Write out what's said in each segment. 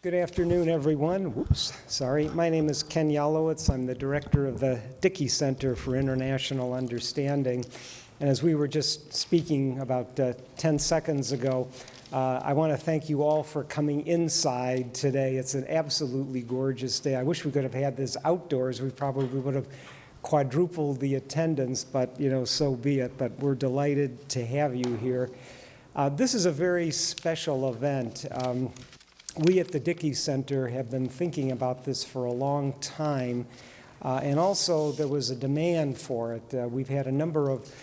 Good afternoon, everyone. Whoops, sorry. My name is Ken Yalowitz. I'm the director of the Dickey Center for International Understanding. And as we were just speaking about 10 seconds ago, I want to thank you all for coming inside today. It's an absolutely gorgeous day. I wish we could have had this outdoors. We probably would have quadrupled the attendance, but so be it. But we're delighted to have you here. This is a very special event. We at the Dickey Center have been thinking about this for a long time, and also there was a demand for it. We've had a number of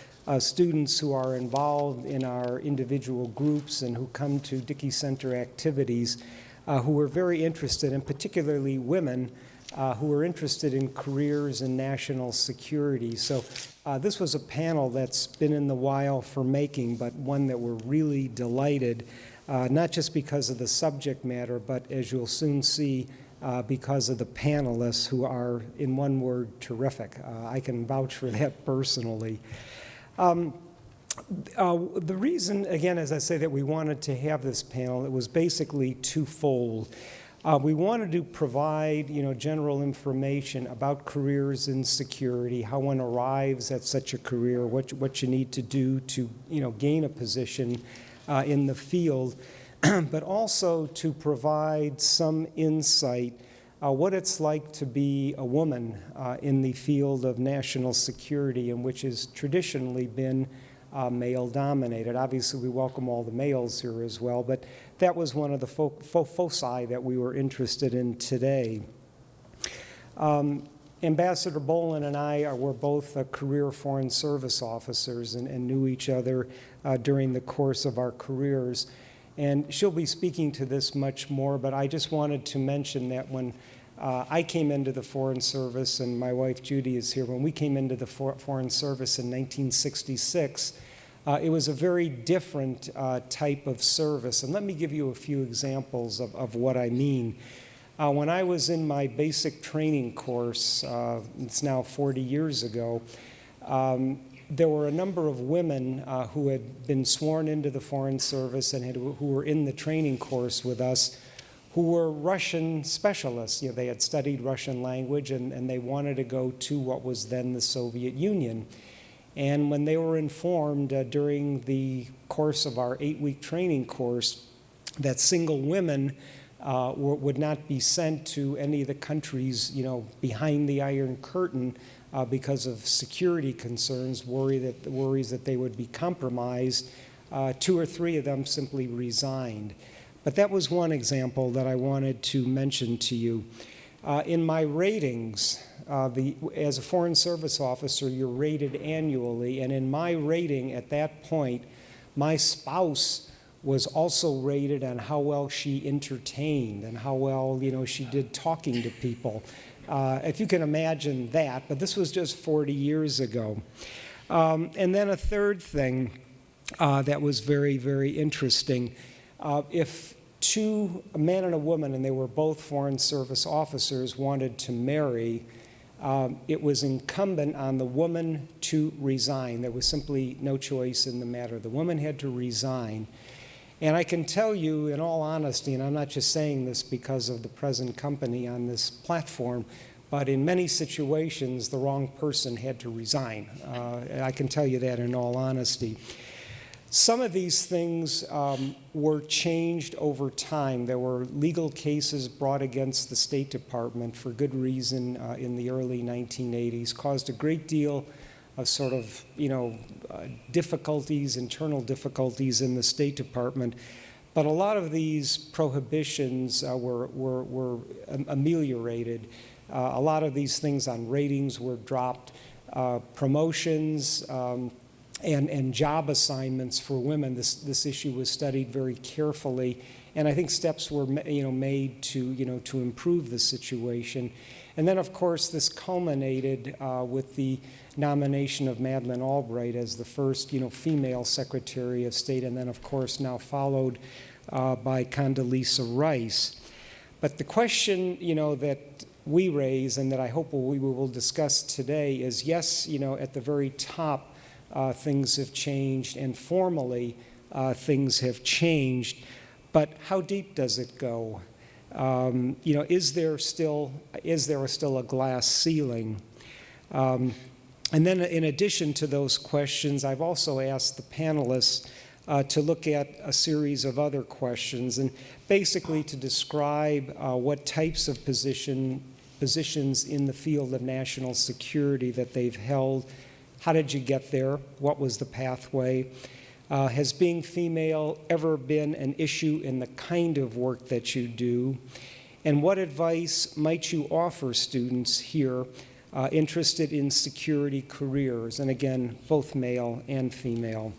students who are involved in our individual groups and who come to Dickey Center activities who are very interested, and particularly women who are interested in careers in national security. So this was a panel that's been in the while for making, but one that we're really delighted, not just because of the subject matter, but as you'll soon see, because of the panelists who are, in one word, terrific. I can vouch for that personally. The reason, again, as I say, that we wanted to have this panel, it was basically twofold. We wanted to provide, general information about careers in security, how one arrives at such a career, what you need to do to, gain a position in the field, but also to provide some insight what it's like to be a woman in the field of national security, and which has traditionally been male-dominated. Obviously, we welcome all the males here as well, but that was one of the foci that we were interested in today. Ambassador Bohlen and I were both career Foreign Service officers and knew each other during the course of our careers. And she'll be speaking to this much more, but I just wanted to mention that when I came into the Foreign Service, and my wife Judy is here, when we came into the Foreign Service in 1966, it was a very different type of service. And let me give you a few examples of what I mean. When I was in my basic training course, it's now 40 years ago, there were a number of women who had been sworn into the Foreign Service and who were in the training course with us, who were Russian specialists. They had studied Russian language and they wanted to go to what was then the Soviet Union. And when they were informed during the course of our 8-week training course that single women would not be sent to any of the countries, behind the Iron Curtain because of security concerns, worries that they would be compromised, 2 or 3 of them simply resigned. But that was one example that I wanted to mention to you. In my ratings, as a Foreign Service officer, you're rated annually, and in my rating at that point, my spouse was also rated on how well she entertained and how well, she did talking to people. If you can imagine that, but this was just 40 years ago. And then a third thing that was very, very interesting. If a man and a woman, and they were both Foreign Service officers, wanted to marry, it was incumbent on the woman to resign. There was simply no choice in the matter. The woman had to resign. And I can tell you in all honesty, and I'm not just saying this because of the present company on this platform, but in many situations, the wrong person had to resign. I can tell you that in all honesty. Some of these things were changed over time. There were legal cases brought against the State Department for good reason in the early 1980s, caused a great deal of sort of, difficulties, internal difficulties in the State Department. But a lot of these prohibitions were ameliorated. A lot of these things on ratings were dropped. Promotions and job assignments for women, this issue was studied very carefully. And I think steps were made to improve the situation. And then, of course, this culminated with the nomination of Madeleine Albright as the first, female Secretary of State, and then, of course, now followed by Condoleezza Rice. But the question, that we raise and that I hope we will discuss today is, yes, at the very top, things have changed, and formally, things have changed. But how deep does it go? Is there still a glass ceiling? And then in addition to those questions, I've also asked the panelists to look at a series of other questions and basically to describe what types of positions in the field of national security that they've held. How did you get there? What was the pathway? Has being female ever been an issue in the kind of work that you do? And what advice might you offer students here interested in security careers? And again, both male and female.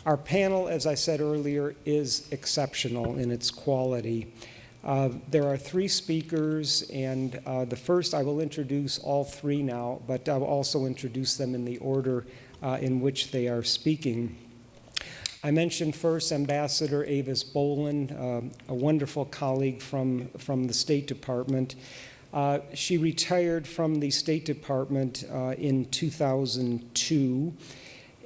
Our panel, as I said earlier, is exceptional in its quality. There are three speakers, and the first, I will introduce all three now, but I will also introduce them in the order in which they are speaking. I mentioned first Ambassador Avis Bohlen, a wonderful colleague from the State Department. She retired from the State Department in 2002,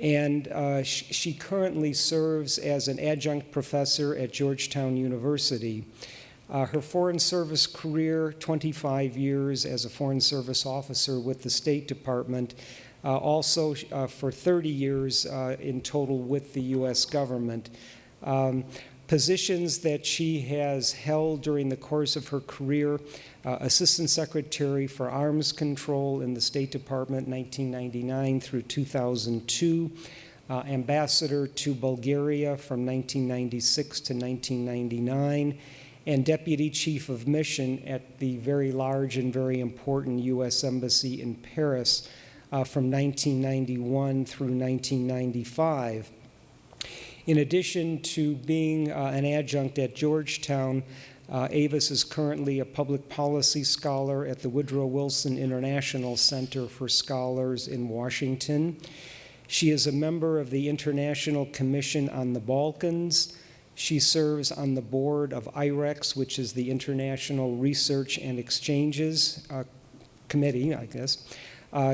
and she currently serves as an adjunct professor at Georgetown University. Her Foreign Service career, 25 years as a Foreign Service officer with the State Department, also for 30 years in total with the U.S. government. Positions that she has held during the course of her career: Assistant Secretary for Arms Control in the State Department, 1999 through 2002, Ambassador to Bulgaria from 1996 to 1999, and Deputy Chief of Mission at the very large and very important U.S. Embassy in Paris from 1991 through 1995. In addition to being an adjunct at Georgetown, Avis is currently a public policy scholar at the Woodrow Wilson International Center for Scholars in Washington. She is a member of the International Commission on the Balkans. She serves on the board of IREX, which is the International Research and Exchanges Committee, I guess.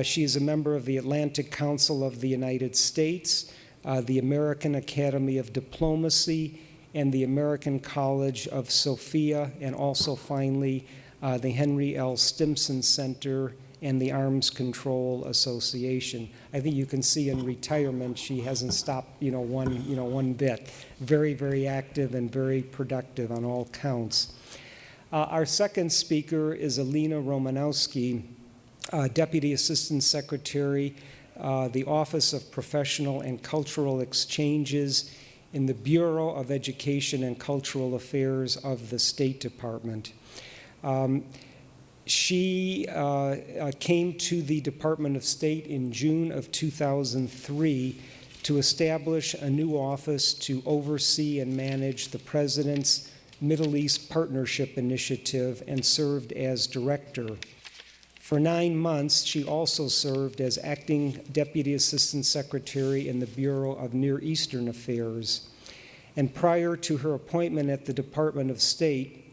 She is a member of the Atlantic Council of the United States, the American Academy of Diplomacy, and the American College of Sophia, and also finally the Henry L. Stimson Center and the Arms Control Association. I think you can see in retirement she hasn't stopped one bit. Very, very active and very productive on all counts. Our second speaker is Alina Romanowski, Deputy Assistant Secretary, the Office of Professional and Cultural Exchanges in the Bureau of Education and Cultural Affairs of the State Department. She came to the Department of State in June of 2003 to establish a new office to oversee and manage the President's Middle East Partnership Initiative, and served as director. For 9 months, she also served as acting Deputy Assistant Secretary in the Bureau of Near Eastern Affairs. And prior to her appointment at the Department of State,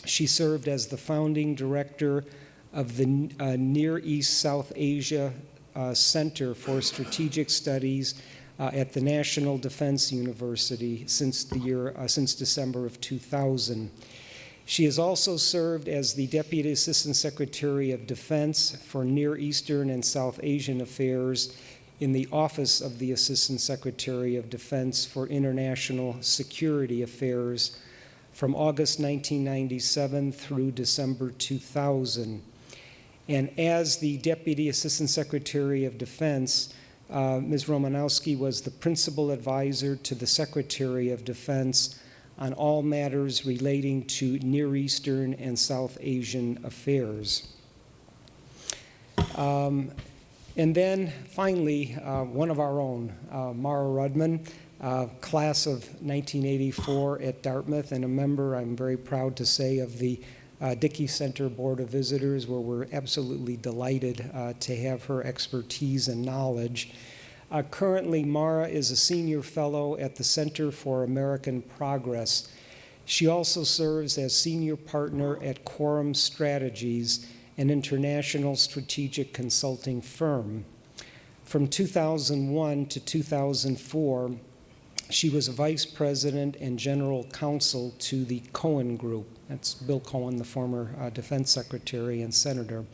she served as the founding director of the Near East South Asia Center for Strategic Studies at the National Defense University since December of 2000. She has also served as the Deputy Assistant Secretary of Defense for Near Eastern and South Asian Affairs in the Office of the Assistant Secretary of Defense for International Security Affairs from August 1997 through December 2000. And as the Deputy Assistant Secretary of Defense, Ms. Romanowski was the principal advisor to the Secretary of Defense on all matters relating to Near Eastern and South Asian affairs. And then finally, one of our own, Mara Rudman, class of 1984 at Dartmouth, and a member, I'm very proud to say, of the Dickey Center Board of Visitors, where we're absolutely delighted to have her expertise and knowledge. Currently, Mara is a senior fellow at the Center for American Progress. She also serves as senior partner at Quorum Strategies, an international strategic consulting firm. From 2001 to 2004, she was vice president and general counsel to the Cohen Group, That's Bill Cohen, the former Defense Secretary and Senator.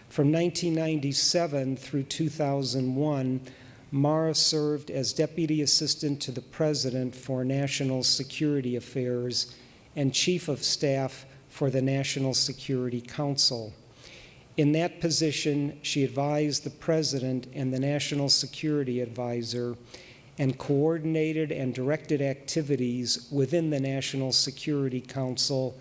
From 1997 through 2001, Mara served as Deputy Assistant to the President for National Security Affairs and Chief of Staff for the National Security Council. In that position, she advised the President and the National Security Advisor and coordinated and directed activities within the National Security Council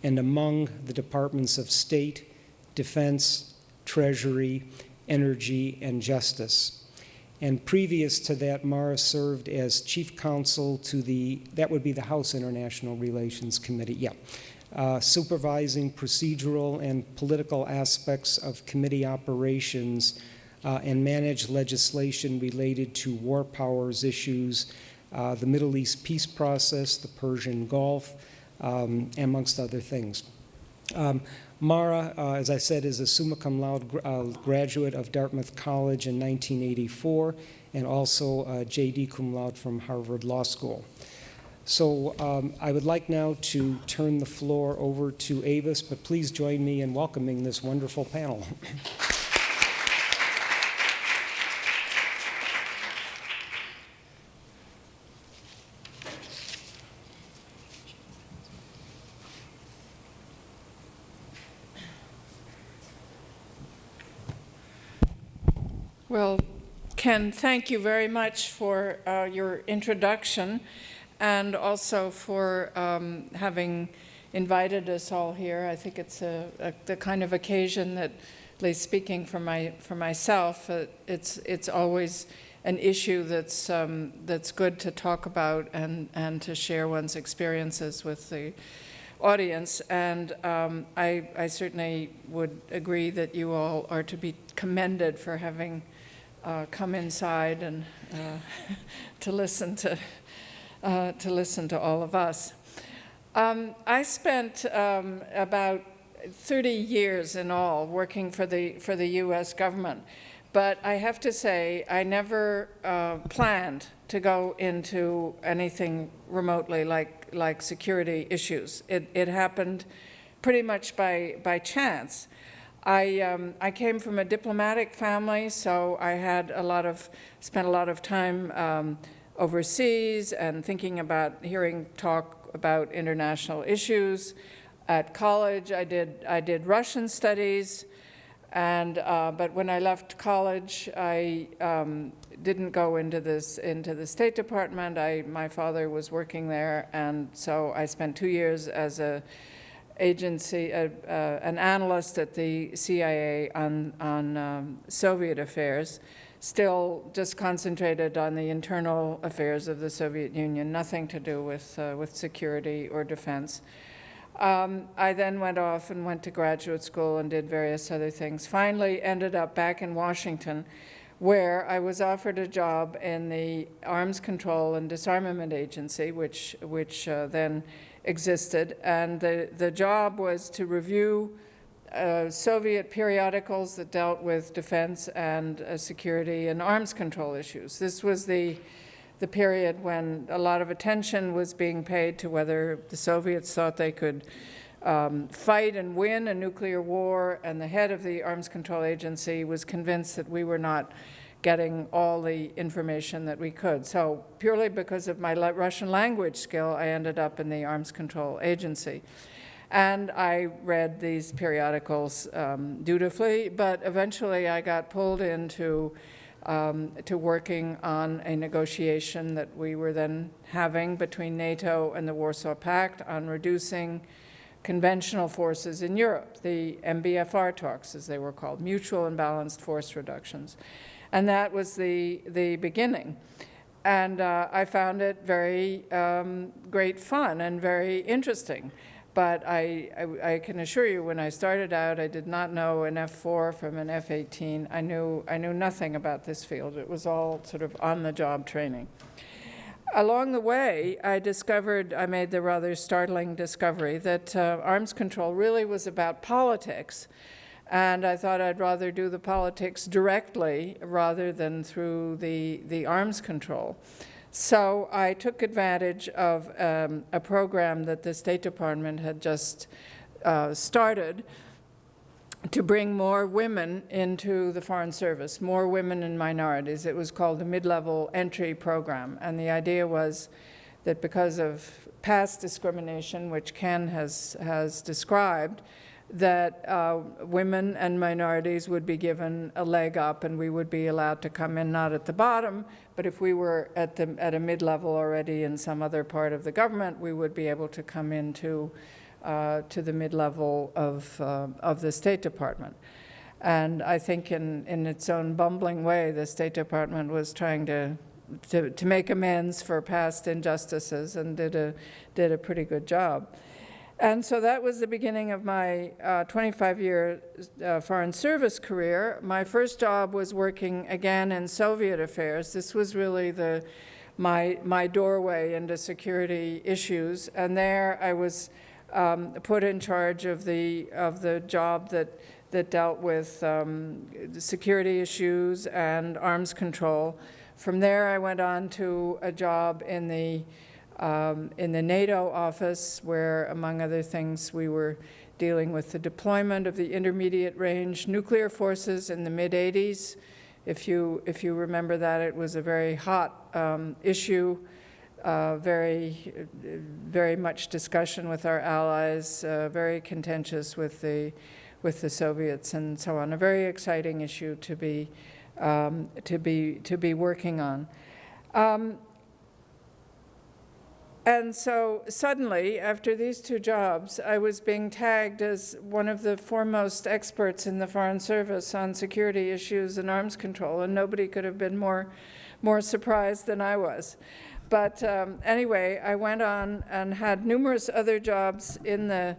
and among the Departments of State, Defense, Treasury, Energy, and Justice. And previous to that, Mara served as Chief Counsel to that would be the House International Relations Committee, supervising procedural and political aspects of committee operations and managed legislation related to war powers issues, the Middle East peace process, the Persian Gulf, amongst other things. Mara, as I said, is a summa cum laude graduate of Dartmouth College in 1984 and also a JD cum laude from Harvard Law School. So I would like now to turn the floor over to Avis, but please join me in welcoming this wonderful panel. Well, Ken, thank you very much for your introduction and also for having invited us all here. I think it's the kind of occasion that, at least speaking for myself, it's always an issue that's good to talk about and to share one's experiences with the audience. And I certainly would agree that you all are to be commended for having come inside and to listen to all of us. I spent about 30 years in all working for the U.S. government, but I have to say I never planned to go into anything remotely like security issues. It happened pretty much by chance. I came from a diplomatic family, so I had spent a lot of time overseas and thinking about hearing talk about international issues. At college, I did Russian studies, and but when I left college, I didn't go into the State Department. My father was working there, and so I spent 2 years as an analyst at the CIA on Soviet affairs, still just concentrated on the internal affairs of the Soviet Union, nothing to do with security or defense. I then went off and went to graduate school and did various other things. Finally ended up back in Washington, where I was offered a job in the Arms Control and Disarmament Agency, which then existed, and the job was to review Soviet periodicals that dealt with defense and security and arms control issues. This was the period when a lot of attention was being paid to whether the Soviets thought they could fight and win a nuclear war, and the head of the Arms Control Agency was convinced that we were not getting all the information that we could. So purely because of my Russian language skill, I ended up in the Arms Control Agency. And I read these periodicals dutifully, but eventually I got pulled into to working on a negotiation that we were then having between NATO and the Warsaw Pact on reducing conventional forces in Europe, the MBFR talks, as they were called, mutual and balanced force reductions. And that was the beginning. And I found it very great fun and very interesting. But I can assure you, when I started out, I did not know an F-4 from an F-18. I knew nothing about this field. It was all sort of on-the-job training. Along the way, I made the rather startling discovery that arms control really was about politics. And I thought I'd rather do the politics directly rather than through the arms control. So I took advantage of a program that the State Department had just started to bring more women into the Foreign Service, more women and minorities. It was called the Mid-Level Entry Program. And the idea was that because of past discrimination, which Ken has described, that women and minorities would be given a leg up, and we would be allowed to come in, not at the bottom, but if we were at a mid-level already in some other part of the government, we would be able to come into to the mid-level of the State Department. And I think in its own bumbling way, the State Department was trying to make amends for past injustices, and did a pretty good job. And so that was the beginning of my 25-year Foreign Service career. My first job was working again in Soviet affairs. This was really my doorway into security issues. And there I was put in charge of the job that dealt with security issues and arms control. From there, I went on to a job in the NATO office, where, among other things, we were dealing with the deployment of the intermediate range nuclear forces in the mid-'80s. If you remember that, it was a very hot issue, very much discussion with our allies, very contentious with the Soviets and so on. A very exciting issue to be working on. And so suddenly, after these two jobs, I was being tagged as one of the foremost experts in the Foreign Service on security issues and arms control, and nobody could have been more surprised than I was. But anyway, I went on and had numerous other jobs in the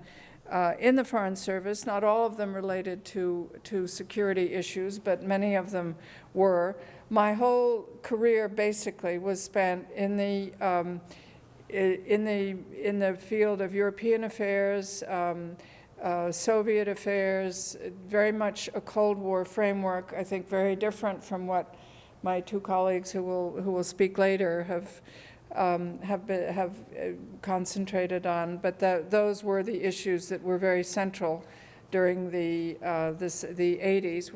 Foreign Service, not all of them related to security issues, but many of them were. My whole career basically was spent in the field of European affairs, Soviet affairs, very much a Cold War framework, I think very different from what my two colleagues who will speak later have concentrated on. But those were the issues that were very central during the 80s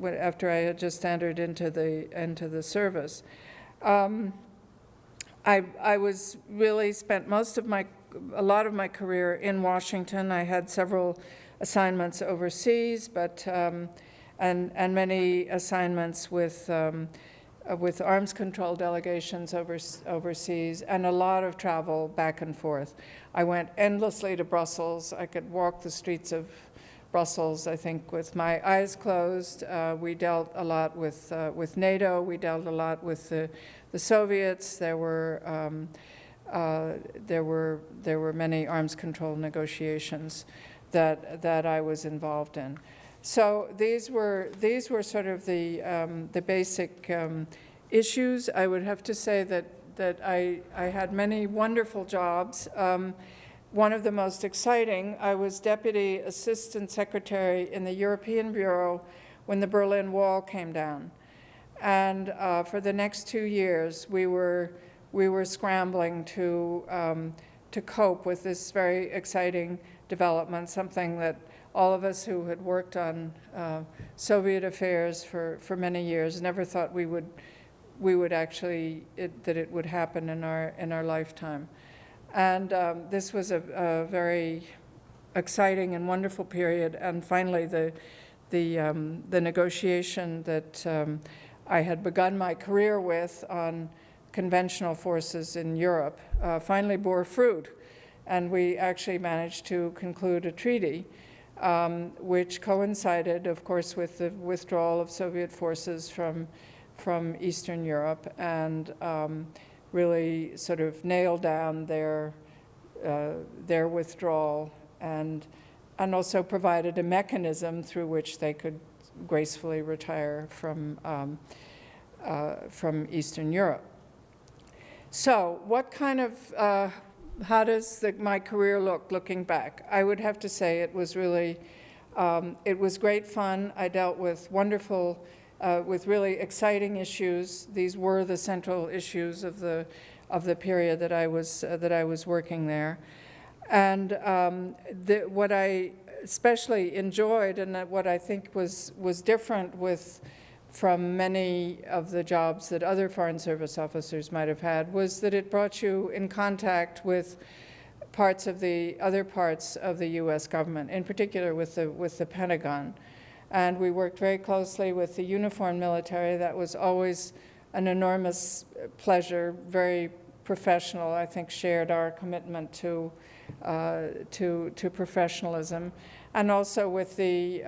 after I had just entered into the service. I was really spent a lot of my career in Washington. I had several assignments overseas, but and many assignments with arms control delegations overseas, and a lot of travel back and forth. I went endlessly to Brussels. I could walk the streets of Brussels, I think, with my eyes closed. We dealt a lot with NATO. We dealt a lot with the Soviets. There were many arms control negotiations that I was involved in. So these were sort of the basic issues. I would have to say that I had many wonderful jobs. One of the most exciting, I was Deputy Assistant Secretary in the European Bureau when the Berlin Wall came down. And for the next 2 years, we were scrambling to cope with this very exciting development, something that all of us who had worked on Soviet affairs for many years never thought we would actually, that it would happen in our lifetime. And this was a very exciting and wonderful period. And finally, the negotiation that I had begun my career with on conventional forces in Europe finally bore fruit. And we actually managed to conclude a treaty, which coincided, of course, with the withdrawal of Soviet forces from Eastern Europe, and really sort of nailed down their withdrawal, and also provided a mechanism through which they could gracefully retire from Eastern Europe. So what kind of, how does my career look looking back? I would have to say it was really, it was great fun. I dealt with wonderful with really exciting issues. These were the central issues of the period that I was working there. And what I especially enjoyed, and what I think was different from many of the jobs that other Foreign Service officers might have had, was that it brought you in contact with other parts of the U.S. government, in particular with the Pentagon. And we worked very closely with the uniformed military. That was always an enormous pleasure, very professional. I think shared our commitment to professionalism, and also with the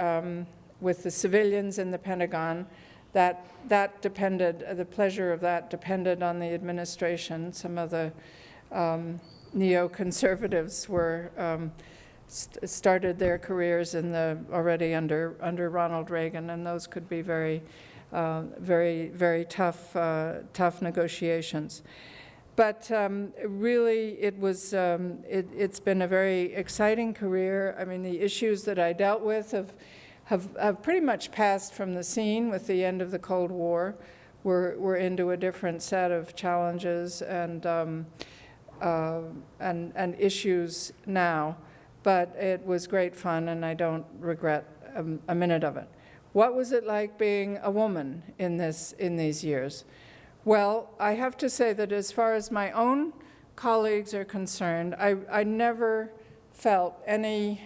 civilians in the Pentagon. That depended, the pleasure of that depended on the administration. Some of the neoconservatives were started their careers already under Ronald Reagan, and those could be very tough negotiations. But really, it's been a very exciting career. I mean, the issues that I dealt with have pretty much passed from the scene with the end of the Cold War. We're into a different set of challenges and issues now. But it was great fun, and I don't regret a minute of it. What was it like being a woman in these years? Well, I have to say that as far as my own colleagues are concerned, I never felt any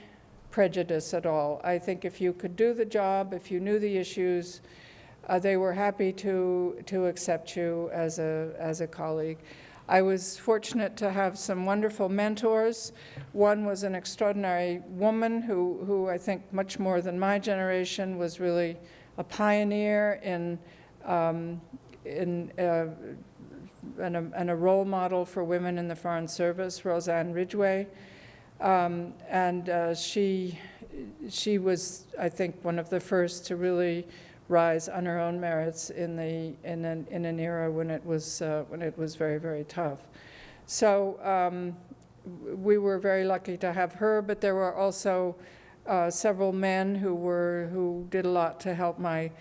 prejudice at all. I think if you could do the job, if you knew the issues, they were happy to accept you as a colleague. I was fortunate to have some wonderful mentors. One was an extraordinary woman who I think much more than my generation was really a pioneer and a role model for women in the Foreign Service, Roseanne Ridgway. She was, I think, one of the first to really rise on her own merits in an era when it was very, very tough. So we were very lucky to have her, but there were also several men who did a lot to help my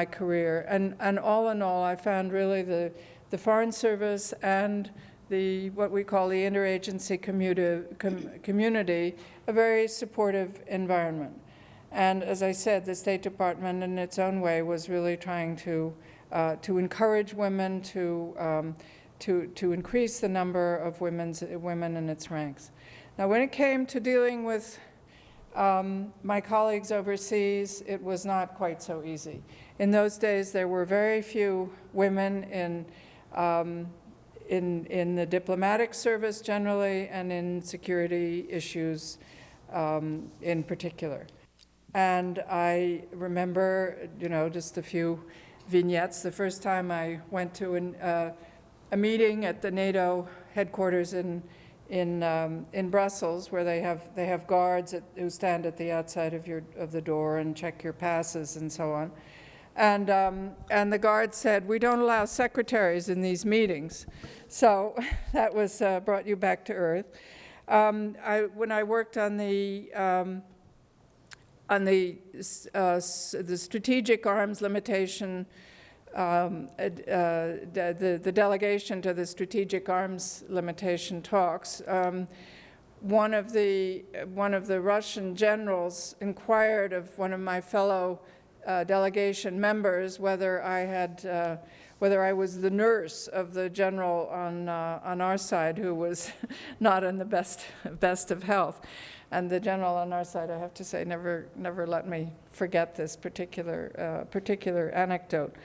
career. And all in all, I found really the Foreign Service and what we call the interagency community a very supportive environment. And as I said, the State Department in its own way was really trying to encourage women, to increase the number of women in its ranks. Now, when it came to dealing with my colleagues overseas, it was not quite so easy. In those days, there were very few women in the diplomatic service generally, and in security issues in particular. And I remember, just a few vignettes. The first time I went to a meeting at the NATO headquarters in Brussels, where they have guards who stand at the outside of the door and check your passes and so on. And the guard said, "We don't allow secretaries in these meetings." So that was brought you back to earth. When I worked on the strategic arms limitation, the delegation to the strategic arms limitation talks, one of the Russian generals inquired of one of my fellow delegation members whether I was the nurse of the general on our side, who was not in the best of health. And the general on our side, I have to say, never let me forget this particular anecdote.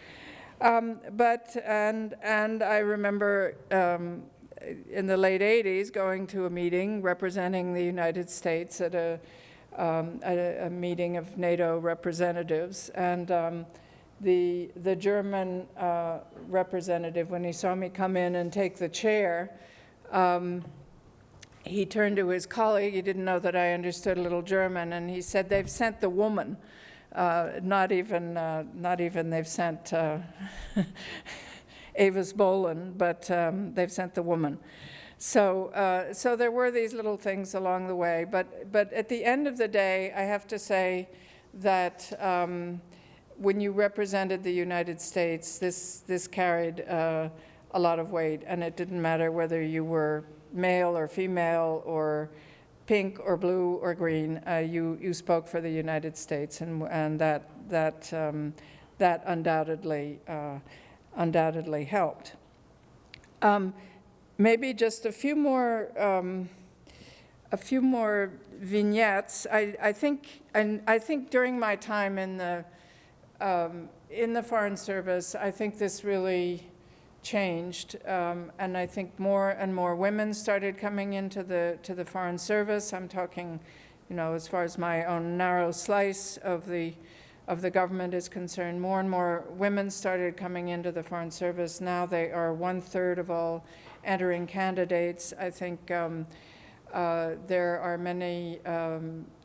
And I remember in the late 80s going to a meeting representing the United States at a meeting of NATO representatives, and the German representative, when he saw me come in and take the chair, he turned to his colleague. He didn't know that I understood a little German, and he said, "They've sent the woman, not even they've sent Avis Bohlen, but they've sent the woman." So there were these little things along the way, but at the end of the day, I have to say that when you represented the United States, this carried a lot of weight, and it didn't matter whether you were male or female or pink or blue or green, you spoke for the United States, and that undoubtedly helped. Maybe just a few more vignettes. I think during my time in the Foreign Service, I think this really changed, and I think more and more women started coming into the Foreign Service. I'm talking, as far as my own narrow slice of the government is concerned, more and more women started coming into the Foreign Service. Now they are 1/3 of all entering candidates. I think there are many.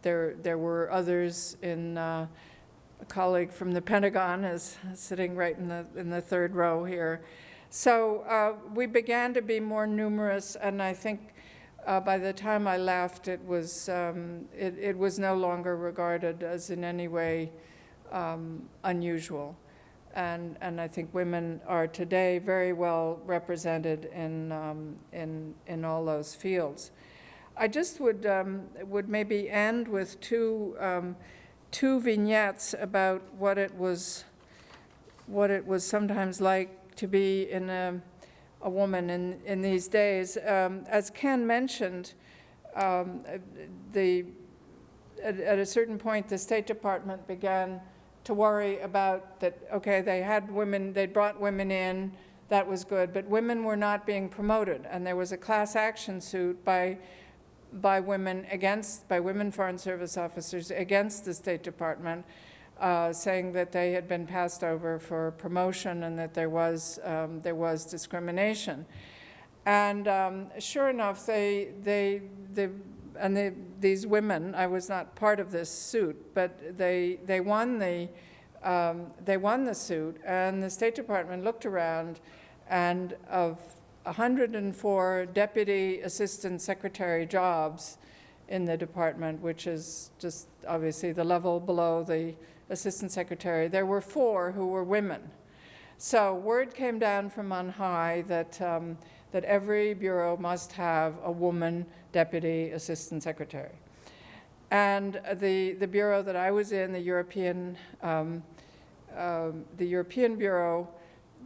There were others in. A colleague from the Pentagon is sitting right in the third row here. So we began to be more numerous, and I think by the time I left, it was no longer regarded as in any way unusual, and I think women are today very well represented in all those fields. I just would maybe end with two vignettes about what it was sometimes like to be in a woman in these days. As Ken mentioned, at a certain point, the State Department began to worry about that, okay, they had women, they brought women in, that was good, but women were not being promoted, and there was a class action suit by women Foreign Service officers against the State Department, saying that they had been passed over for promotion and that there was discrimination. And sure enough, these women, I was not part of this suit, but they won the suit, and the State Department looked around, and of 104 deputy assistant secretary jobs in the department, which is just obviously the level below the assistant secretary, there were 4 who were women. So word came down from on high that every bureau must have a woman deputy assistant secretary. And the bureau that I was in, the European Bureau,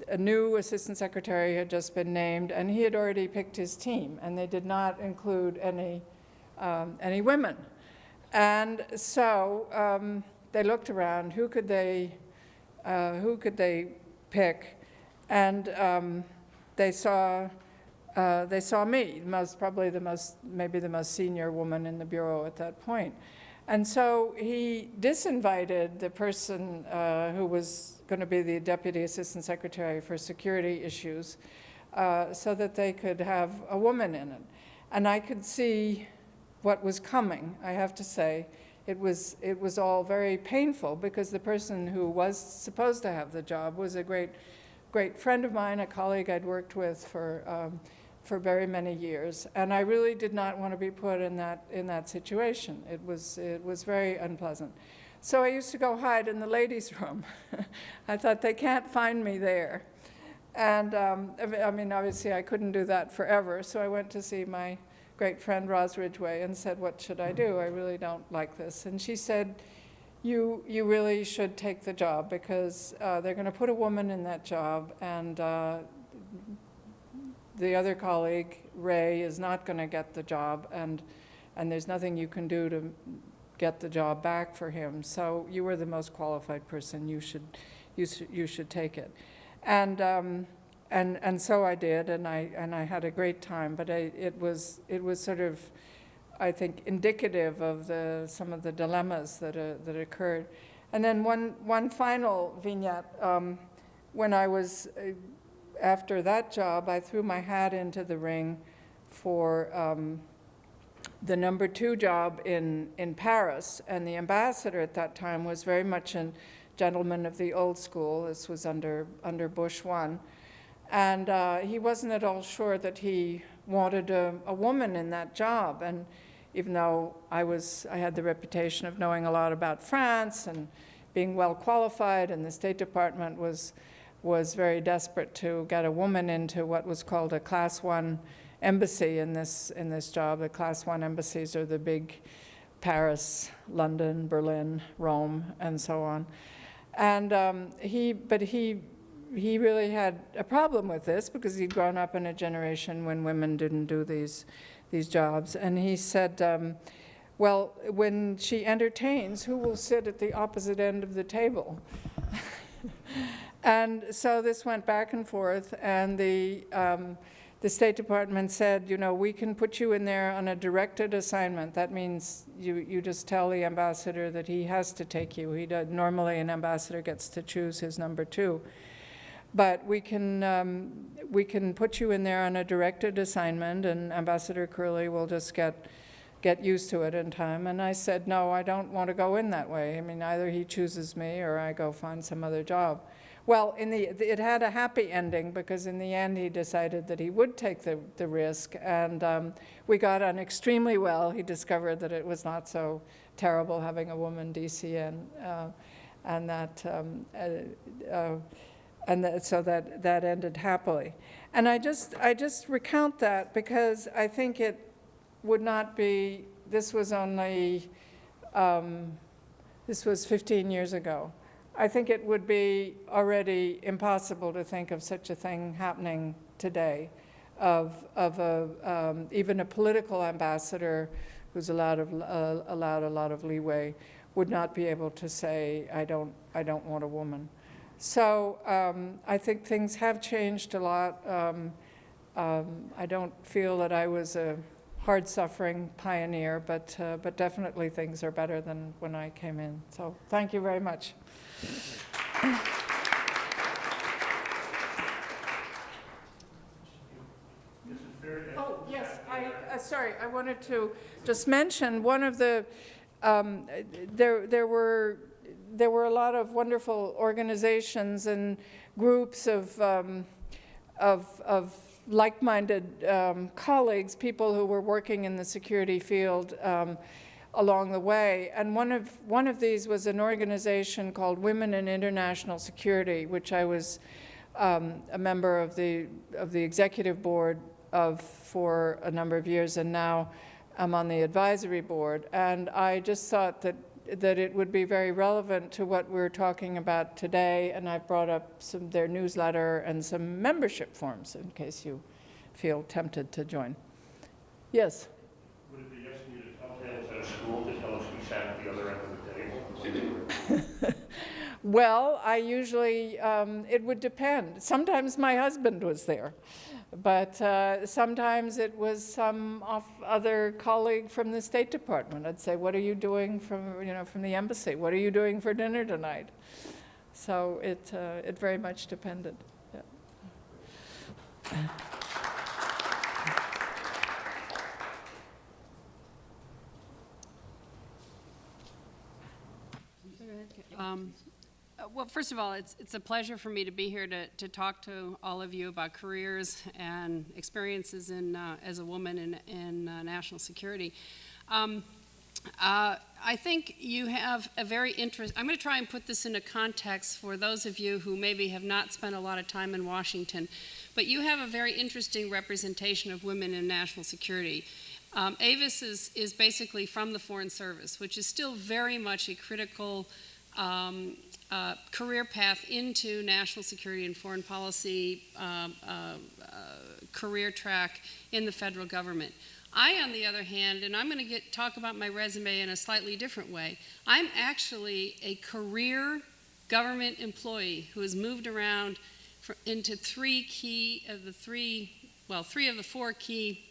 a new assistant secretary had just been named, and he had already picked his team, and they did not include any women. And so they looked around, who could they pick? And they saw me, maybe the most senior woman in the bureau at that point. And so he disinvited the person who was going to be the deputy assistant secretary for security issues, so that they could have a woman in it. And I could see what was coming, I have to say. It was all very painful, because the person who was supposed to have the job was a great friend of mine, a colleague I'd worked with for very many years, and I really did not want to be put in that situation. It was very unpleasant. So I used to go hide in the ladies' room. I thought, they can't find me there. And I mean, obviously I couldn't do that forever, so I went to see my great friend Roz Ridgway and said, what should I do? I really don't like this. And she said, you really should take the job, because they're going to put a woman in that job, and the other colleague, Ray, is not going to get the job, and there's nothing you can do to get the job back for him. So you were the most qualified person. You should take it. And so I did, and I had a great time. But it was sort of, I think, indicative of some of the dilemmas that occurred. And then one final vignette. When I was after that job, I threw my hat into the ring for the number 2 job in Paris, and the ambassador at that time was very much a gentleman of the old school. This was under Bush 1. And he wasn't at all sure that he wanted a woman in that job. And even though I had the reputation of knowing a lot about France and being well qualified, and the State Department was very desperate to get a woman into what was called a Class 1 embassy in this job. The Class 1 embassies are the big Paris, London, Berlin, Rome, and so on. And he really had a problem with this because he'd grown up in a generation when women didn't do these jobs. And he said, well, when she entertains, who will sit at the opposite end of the table? And so this went back and forth, and the State Department said, you know, we can put you in there on a directed assignment. That means you just tell the ambassador that he has to take you. Normally an ambassador gets to choose his number 2. But we can put you in there on a directed assignment, and Ambassador Curley will just get used to it in time. And I said, no, I don't want to go in that way. I mean, either he chooses me or I go find some other job. Well, it had a happy ending, because in the end he decided that he would take the risk, and we got on extremely well. He discovered that it was not so terrible having a woman DCN, so that ended happily. And I just recount that because I think it would not be. This was 15 years ago. I think it would be already impossible to think of such a thing happening today, of even a political ambassador who's allowed a lot of leeway would not be able to say, I don't want a woman. So I think things have changed a lot. I don't feel that I was a hard-suffering pioneer, but definitely things are better than when I came in. So thank you very much. Oh, yes, sorry, I wanted to just mention one of the, there were a lot of wonderful organizations and groups of like-minded colleagues, people who were working in the security field along the way. And one of these was an organization called Women in International Security, which I was a member of the executive board of for a number of years, and now I'm on the advisory board. And I just thought that it would be very relevant to what we're talking about today, and I've brought up their newsletter and some membership forms in case you feel tempted to join. Yes? Would it be yes for you to tell tales at a school to tell us who sat at the other end of the table? Well, I usually, it would depend. Sometimes my husband was there, but sometimes it was some other colleague from the State Department. I'd say, what are you doing from the embassy? What are you doing for dinner tonight? So it very much depended. Yeah. Well, first of all, it's a pleasure for me to be here to talk to all of you about careers and experiences as a woman in national security. I think you have a very I'm going to try and put this into context for those of you who maybe have not spent a lot of time in Washington, but you have a very interesting representation of women in national security. Avis is basically from the Foreign Service, which is still very much a critical career path into national security and foreign policy career track in the federal government. I, on the other hand, and I'm going to talk about my resume in a slightly different way, I'm actually a career government employee who has moved around into three of the four key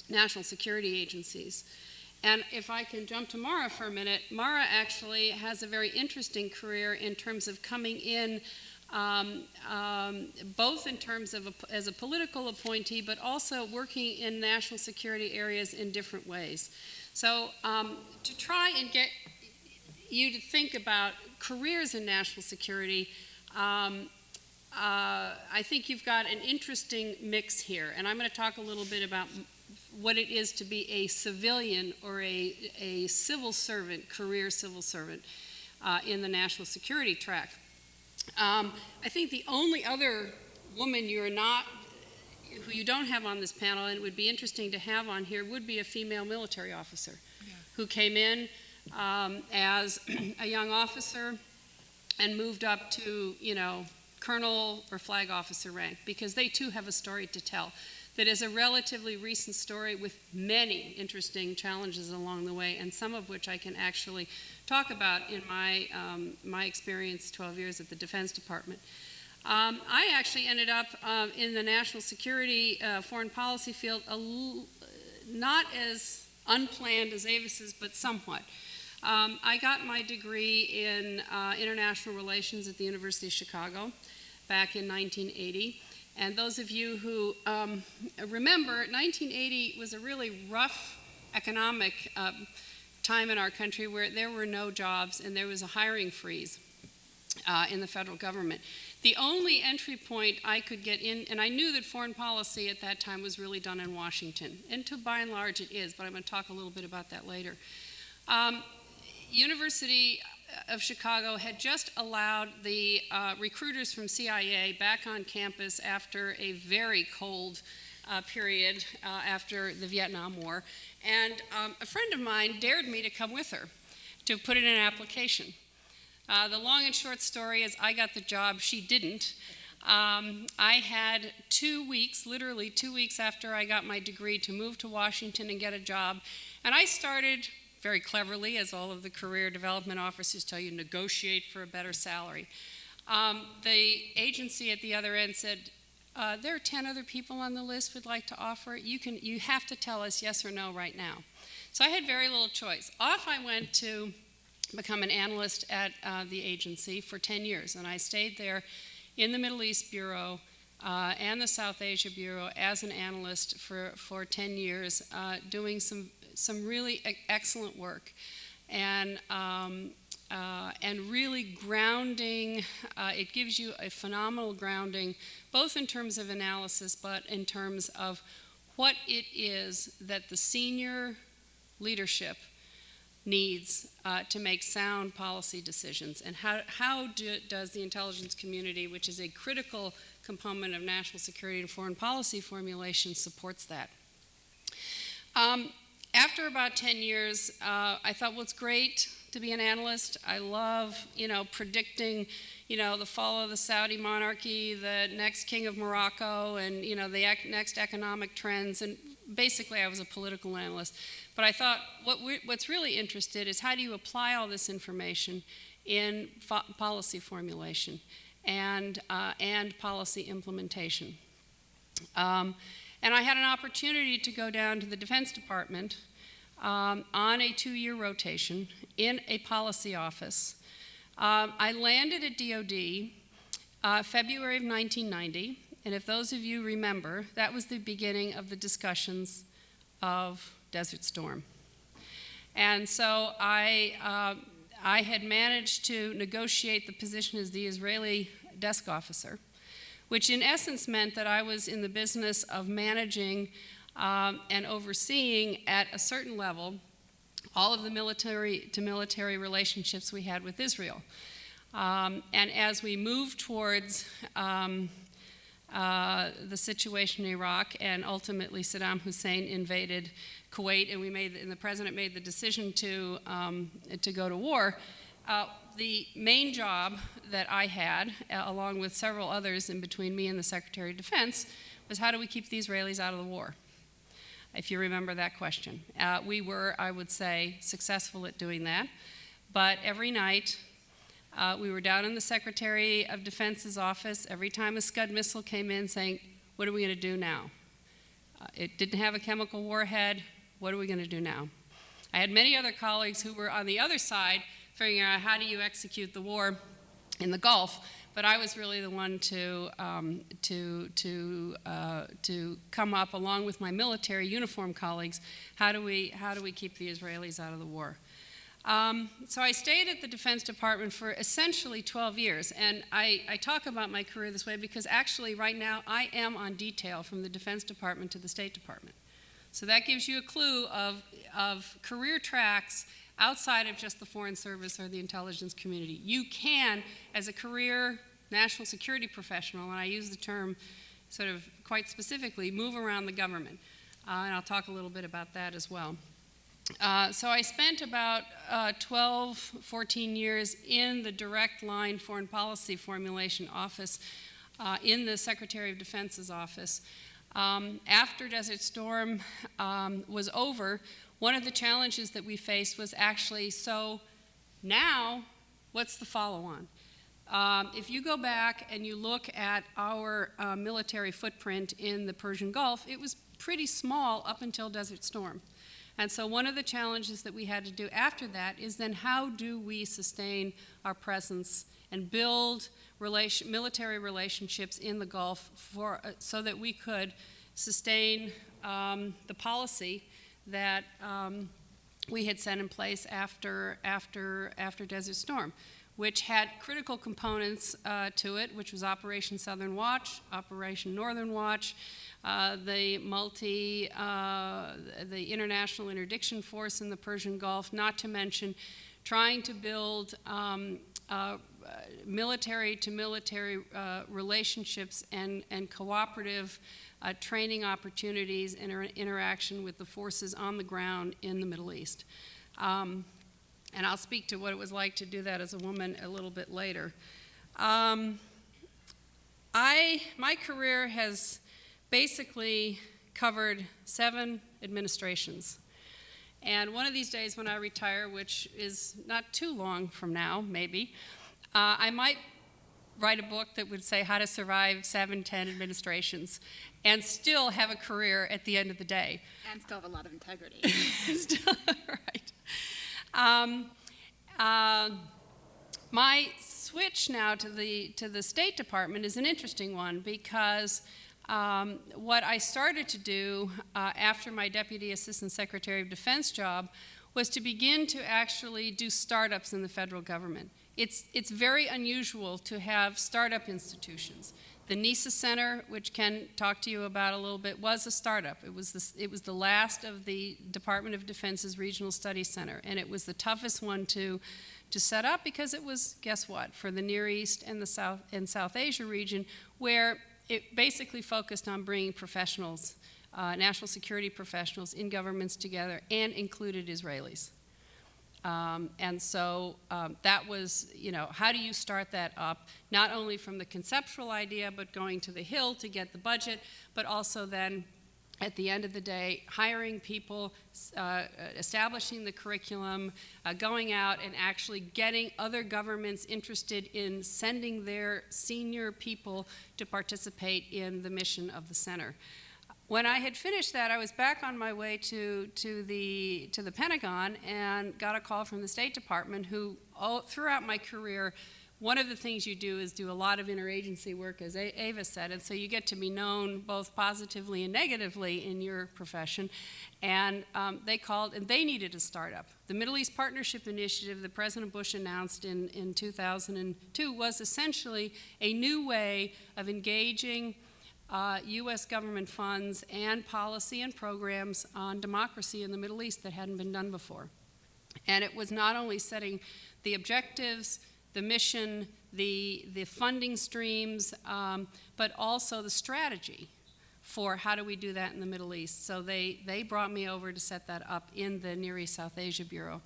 national security agencies. And if I can jump to Mara for a minute, Mara actually has a very interesting career in terms of coming in, both in terms of as a political appointee, but also working in national security areas in different ways. So to try and get you to think about careers in national security, I think you've got an interesting mix here. And I'm going to talk a little bit about what it is to be a civilian or a civil servant, career civil servant. in the national security track. I think the only other woman who you don't have on this panel, and it would be interesting to have on here, would be a female military officer who came in as a young officer and moved up to, colonel or flag officer rank, because they too have a story to tell that is a relatively recent story with many interesting challenges along the way, and some of which I can actually talk about in my experience 12 years at the Defense Department. I actually ended up in the national security foreign policy field not as unplanned as Avis's, but somewhat. I got my degree in international relations at the University of Chicago back in 1980. And those of you who remember, 1980 was a really rough economic time in our country where there were no jobs and there was a hiring freeze in the federal government. The only entry point I could get in, and I knew that foreign policy at that time was really done in Washington, and by and large it is, but I'm going to talk a little bit about that later. University of Chicago had just allowed the recruiters from CIA back on campus after a very cold period after the Vietnam War, and a friend of mine dared me to come with her to put in an application. The long and short story is I got the job, she didn't. I had 2 weeks, literally 2 weeks after I got my degree, to move to Washington and get a job, and I started very cleverly, as all of the career development officers tell you, negotiate for a better salary. The agency at the other end said, there are 10 other people on the list we'd like to offer. You have to tell us yes or no right now. So I had very little choice. Off I went to become an analyst at the agency for 10 years, and I stayed there in the Middle East Bureau and the South Asia Bureau as an analyst for 10 years, doing some really excellent work, and really grounding. It gives you a phenomenal grounding, both in terms of analysis, but in terms of what it is that the senior leadership needs to make sound policy decisions, and how does the intelligence community, which is a critical component of national security and foreign policy formulation, supports that. After about 10 years, I thought, well, it's great to be an analyst. I love, predicting, the fall of the Saudi monarchy, the next king of Morocco, and, the next economic trends. And basically, I was a political analyst. But I thought, what's really interested is how do you apply all this information in policy formulation and policy implementation. And I had an opportunity to go down to the Defense Department on a 2-year rotation in a policy office. I landed at DOD February of 1990, and if those of you remember, that was the beginning of the discussions of Desert Storm. And so I had managed to negotiate the position as the Israeli desk officer, which in essence meant that I was in the business of managing and overseeing at a certain level all of the military-to-military relationships we had with Israel. And as we moved towards the situation in Iraq, and ultimately Saddam Hussein invaded Kuwait, and the president made the decision to go to war, the main job that I had, along with several others in between me and the Secretary of Defense, was how do we keep the Israelis out of the war? If you remember that question. We were, I would say, successful at doing that. But every night, we were down in the Secretary of Defense's office every time a Scud missile came in saying, what are we going to do now? It didn't have a chemical warhead. What are we going to do now? I had many other colleagues who were on the other side figuring out how do you execute the war in the Gulf, but I was really the one to come up along with my military uniform colleagues. How do we keep the Israelis out of the war? So I stayed at the Defense Department for essentially 12 years, and I talk about my career this way because actually right now I am on detail from the Defense Department to the State Department. So that gives you a clue of career tracks outside of just the Foreign Service or the intelligence community. You can, as a career national security professional, and I use the term sort of quite specifically, move around the government. And I'll talk a little bit about that as well. So I spent about 12, 14 years in the direct line foreign policy formulation office in the Secretary of Defense's office. After Desert Storm was over, one of the challenges that we faced was actually, so now, what's the follow-on? If you go back and you look at our military footprint in the Persian Gulf, it was pretty small up until Desert Storm. And so one of the challenges that we had to do after that is then how do we sustain our presence and build military relationships in the Gulf so that we could sustain the policy that we had set in place after Desert Storm, which had critical components to it, which was Operation Southern Watch, Operation Northern Watch, the International Interdiction Force in the Persian Gulf, not to mention trying to build military-to-military relationships and cooperative training opportunities and interaction with the forces on the ground in the Middle East. And I'll speak to what it was like to do that as a woman a little bit later. My career has basically covered 7 administrations. And one of these days when I retire, which is not too long from now, maybe, I might write a book that would say how to survive 7, 10 administrations and still have a career at the end of the day. And still have a lot of integrity. Right. My switch now to the State Department is an interesting one because what I started to do after my Deputy Assistant Secretary of Defense job was to begin to actually do startups in the federal government. It's very unusual to have startup institutions. The NISA Center, which Ken talked to you about a little bit, was a startup. It was the last of the Department of Defense's Regional Studies Center, and it was the toughest one to set up because it was, guess what, for the Near East and the South Asia region, where it basically focused on bringing professionals, national security professionals in governments together and included Israelis. And so that was, how do you start that up, not only from the conceptual idea, but going to the Hill to get the budget, but also then at the end of the day, hiring people, establishing the curriculum, going out and actually getting other governments interested in sending their senior people to participate in the mission of the center. When I had finished that, I was back on my way to the Pentagon and got a call from the State Department who, throughout my career, one of the things you do is do a lot of interagency work, as Avis said, and so you get to be known both positively and negatively in your profession. And they called, and they needed a startup. The Middle East Partnership Initiative that President Bush announced in 2002 was essentially a new way of engaging U.S. government funds and policy and programs on democracy in the Middle East that hadn't been done before. And it was not only setting the objectives, the mission, the funding streams, but also the strategy for how do we do that in the Middle East. So they brought me over to set that up in the Near East South Asia Bureau.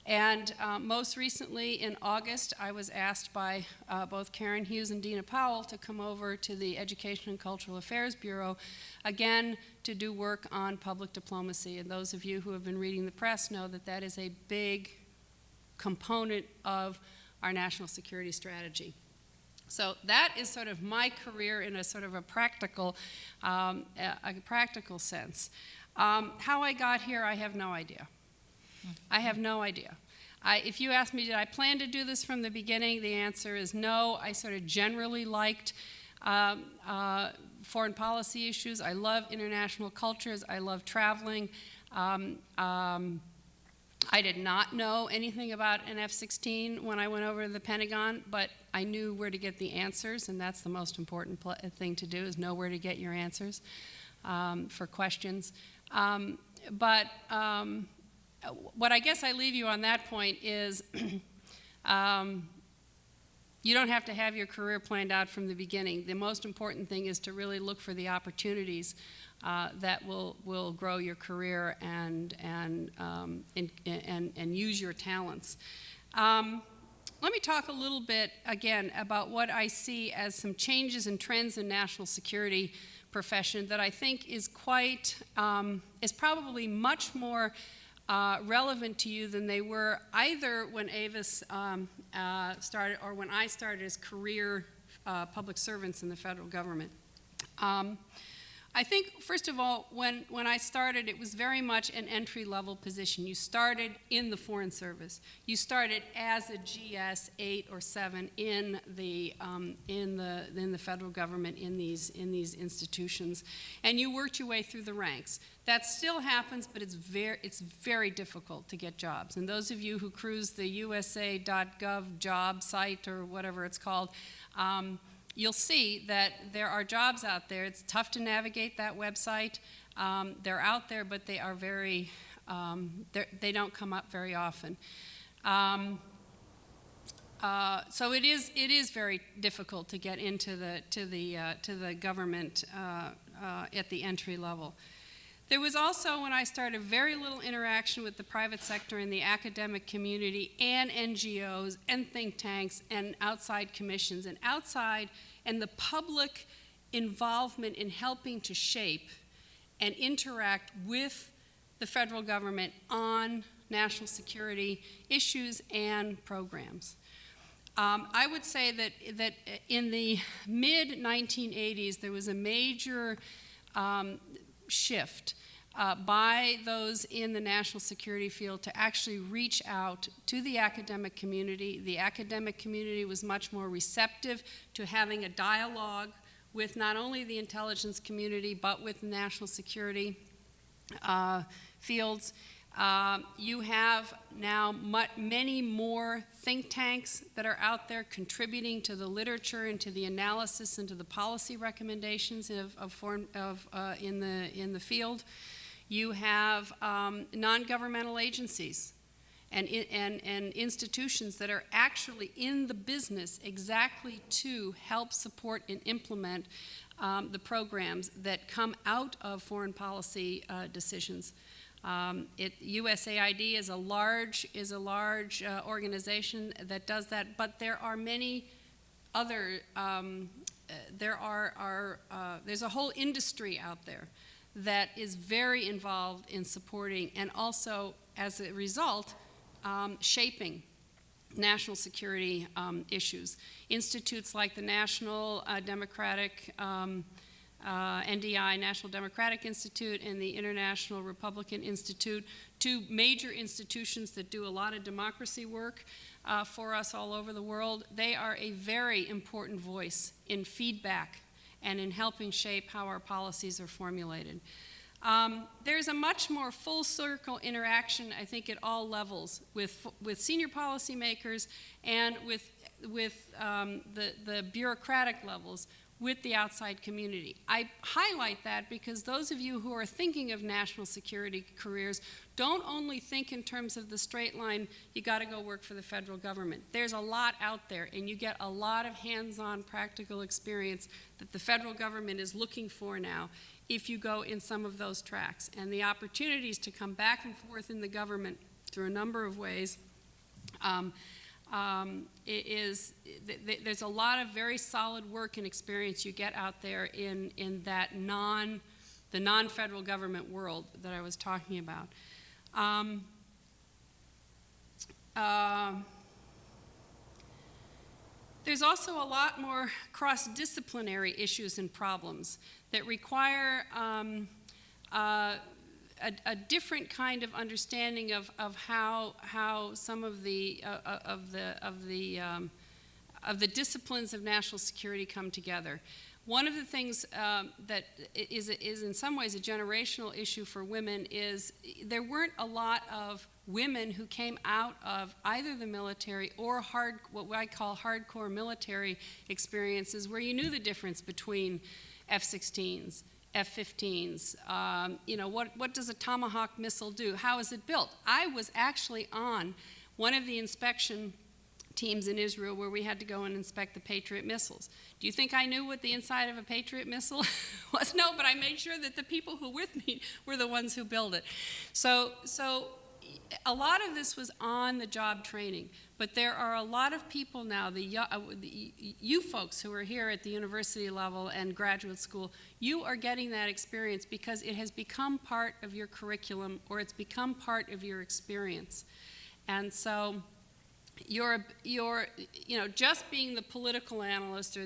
And most recently, in August, I was asked by both Karen Hughes and Dina Powell to come over to the Education and Cultural Affairs Bureau, again, to do work on public diplomacy. And those of you who have been reading the press know that that is a big component of our national security strategy. So that is sort of my career in a sort of a practical sense. How I got here, I have no idea. I have no idea. If you ask me, did I plan to do this from the beginning, the answer is no. I sort of generally liked foreign policy issues. I love international cultures. I love traveling. I did not know anything about an F-16 when I went over to the Pentagon, but I knew where to get the answers, and that's the most important thing to do, is know where to get your answers for questions. what I guess I leave you on that point is you don't have to have your career planned out from the beginning. The most important thing is to really look for the opportunities that will grow your career and use your talents. Let me talk a little bit again about what I see as some changes and trends in national security profession that I think is probably much more relevant to you than they were either when Avis started or when I started as career public servants in the federal government. I think, first of all, when I started, it was very much an entry-level position. You started in the Foreign Service. You started as a GS 8 or 7 in the federal government in these institutions, and you worked your way through the ranks. That still happens, but it's very difficult to get jobs. And those of you who cruise the USA.gov job site or whatever it's called, you'll see that there are jobs out there. It's tough to navigate that website. They're out there, but they are they don't come up very often. So it is very difficult to get into the government at the entry level. There was also, when I started, very little interaction with the private sector and the academic community and NGOs and think tanks and outside commissions and the public involvement in helping to shape and interact with the federal government on national security issues and programs. I would say that in the mid-1980s, there was a major shift by those in the national security field to actually reach out to the academic community. The academic community was much more receptive to having a dialogue with not only the intelligence community, but with national security fields. You have now many more think tanks that are out there contributing to the literature and to the analysis and to the policy recommendations in the field. You have non-governmental agencies and institutions that are actually in the business exactly to help support and implement the programs that come out of foreign policy decisions. USAID is a large organization that does that, but there are many other. There's a whole industry out there that is very involved in supporting and also, as a result, shaping national security issues. Institutes like the National Democratic NDI, National Democratic Institute, and the International Republican Institute, two major institutions that do a lot of democracy work for us all over the world. They are a very important voice in feedback and in helping shape how our policies are formulated. There's a much more full circle interaction, I think, at all levels with senior policymakers and with the bureaucratic levels with the outside community. I highlight that because those of you who are thinking of national security careers don't only think in terms of the straight line, you got to go work for the federal government. There's a lot out there, and you get a lot of hands-on practical experience that the federal government is looking for now if you go in some of those tracks. And the opportunities to come back and forth in the government through a number of ways there's a lot of very solid work and experience you get out there in that the non-federal government world that I was talking about. There's also a lot more cross-disciplinary issues and problems that require a different kind of understanding of how some of the disciplines of national security come together. One of the things that is in some ways a generational issue for women is there weren't a lot of women who came out of either the military or what I call hardcore military experiences where you knew the difference between F-16s F-15s. What does a Tomahawk missile do? How is it built? I was actually on one of the inspection teams in Israel where we had to go and inspect the Patriot missiles. Do you think I knew what the inside of a Patriot missile was? No, but I made sure that the people who were with me were the ones who built it. So a lot of this was on-the-job training, but there are a lot of people now, you folks who are here at the university level and graduate school, you are getting that experience because it has become part of your curriculum or it's become part of your experience. And so just being the political analyst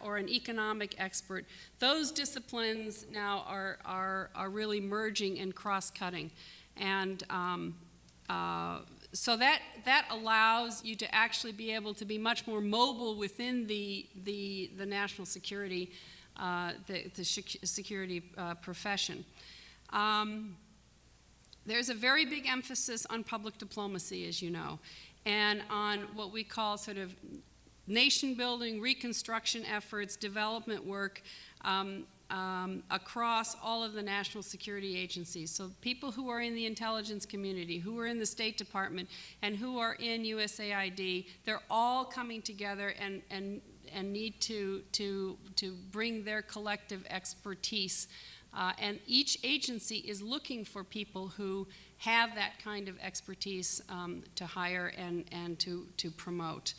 or an economic expert, those disciplines now are really merging and cross-cutting. And so that allows you to actually be able to be much more mobile within the national security, security profession. There's a very big emphasis on public diplomacy, as you know, and on what we call sort of nation building, reconstruction efforts, development work, across all of the national security agencies. So people who are in the intelligence community, who are in the State Department, and who are in USAID, they're all coming together and need to bring their collective expertise. And each agency is looking for people who have that kind of expertise to hire and to promote.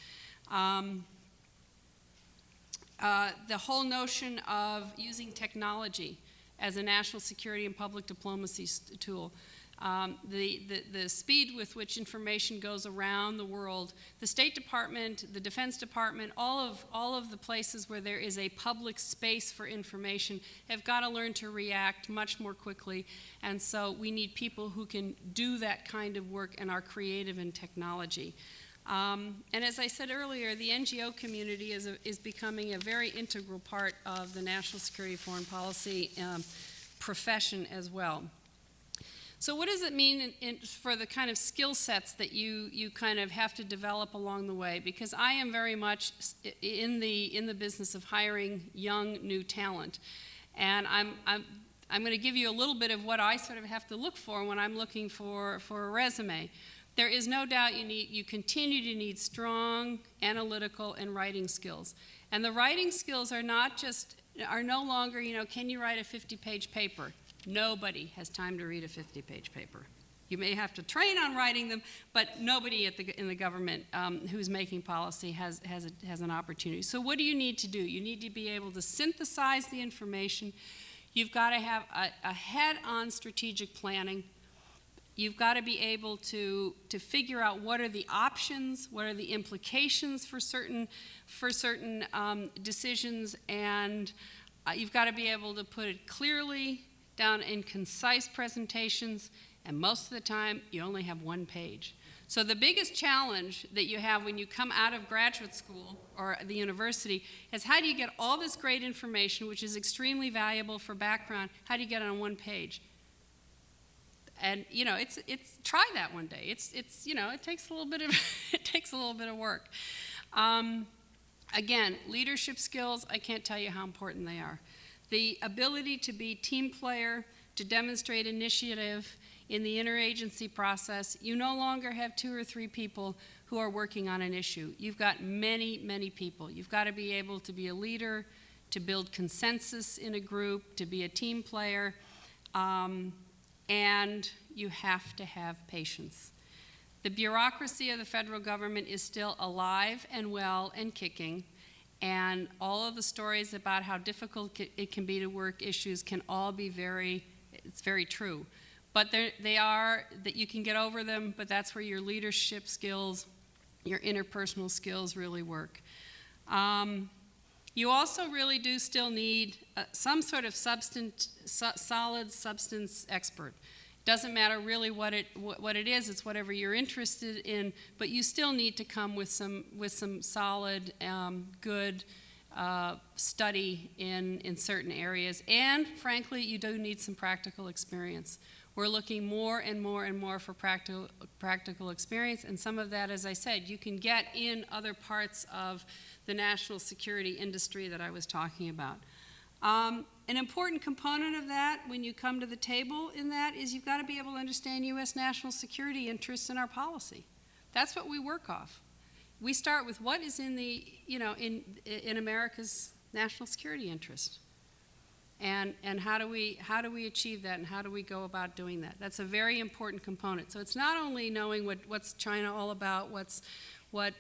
The whole notion of using technology as a national security and public diplomacy tool, the speed with which information goes around the world, the State Department, the Defense Department, all of the places where there is a public space for information have got to learn to react much more quickly, and so we need people who can do that kind of work and are creative in technology. And as I said earlier, the NGO community is becoming a very integral part of the national security foreign policy profession as well. So what does it mean for the kind of skill sets that you kind of have to develop along the way? Because I am very much in the business of hiring young, new talent. And I'm going to give you a little bit of what I sort of have to look for when I'm looking for a resume. There is no doubt you continue to need strong analytical and writing skills. And the writing skills are no longer, can you write a 50-page paper? Nobody has time to read a 50-page paper. You may have to train on writing them, but nobody in the government who's making policy has an opportunity. So what do you need to do? You need to be able to synthesize the information. You've got to have a head-on strategic planning. You've got to be able to figure out what are the options, what are the implications for certain decisions, and you've got to be able to put it clearly down in concise presentations, and most of the time you only have one page. So the biggest challenge that you have when you come out of graduate school or the university is how do you get all this great information, which is extremely valuable for background, how do you get it on one page? And it's try that one day. It takes a little bit of work. Again, leadership skills, I can't tell you how important they are. The ability to be team player, to demonstrate initiative in the interagency process. You no longer have 2 or 3 people who are working on an issue. You've got many, many people. You've got to be able to be a leader, to build consensus in a group, to be a team player, and you have to have patience. The bureaucracy of the federal government is still alive and well and kicking, and all of the stories about how difficult it can be to work issues can all be it's very true. But they are, that you can get over them, but that's where your leadership skills, your interpersonal skills really work. You also really do still need some sort of solid substance expert. Doesn't matter really what it is, it's whatever you're interested in, but you still need to come with some solid, good study in certain areas. And frankly, you do need some practical experience. We're looking more and more and more for practical experience, and some of that, as I said, you can get in other parts of the national security industry that I was talking about. An important component of that when you come to the table in that is you've got to be able to understand U.S. national security interests in our policy. That's what we work off. We start with what is in the, in America's national security interest. And how do we achieve that, and how do we go about doing that? That's a very important component. So it's not only knowing what's China all about, what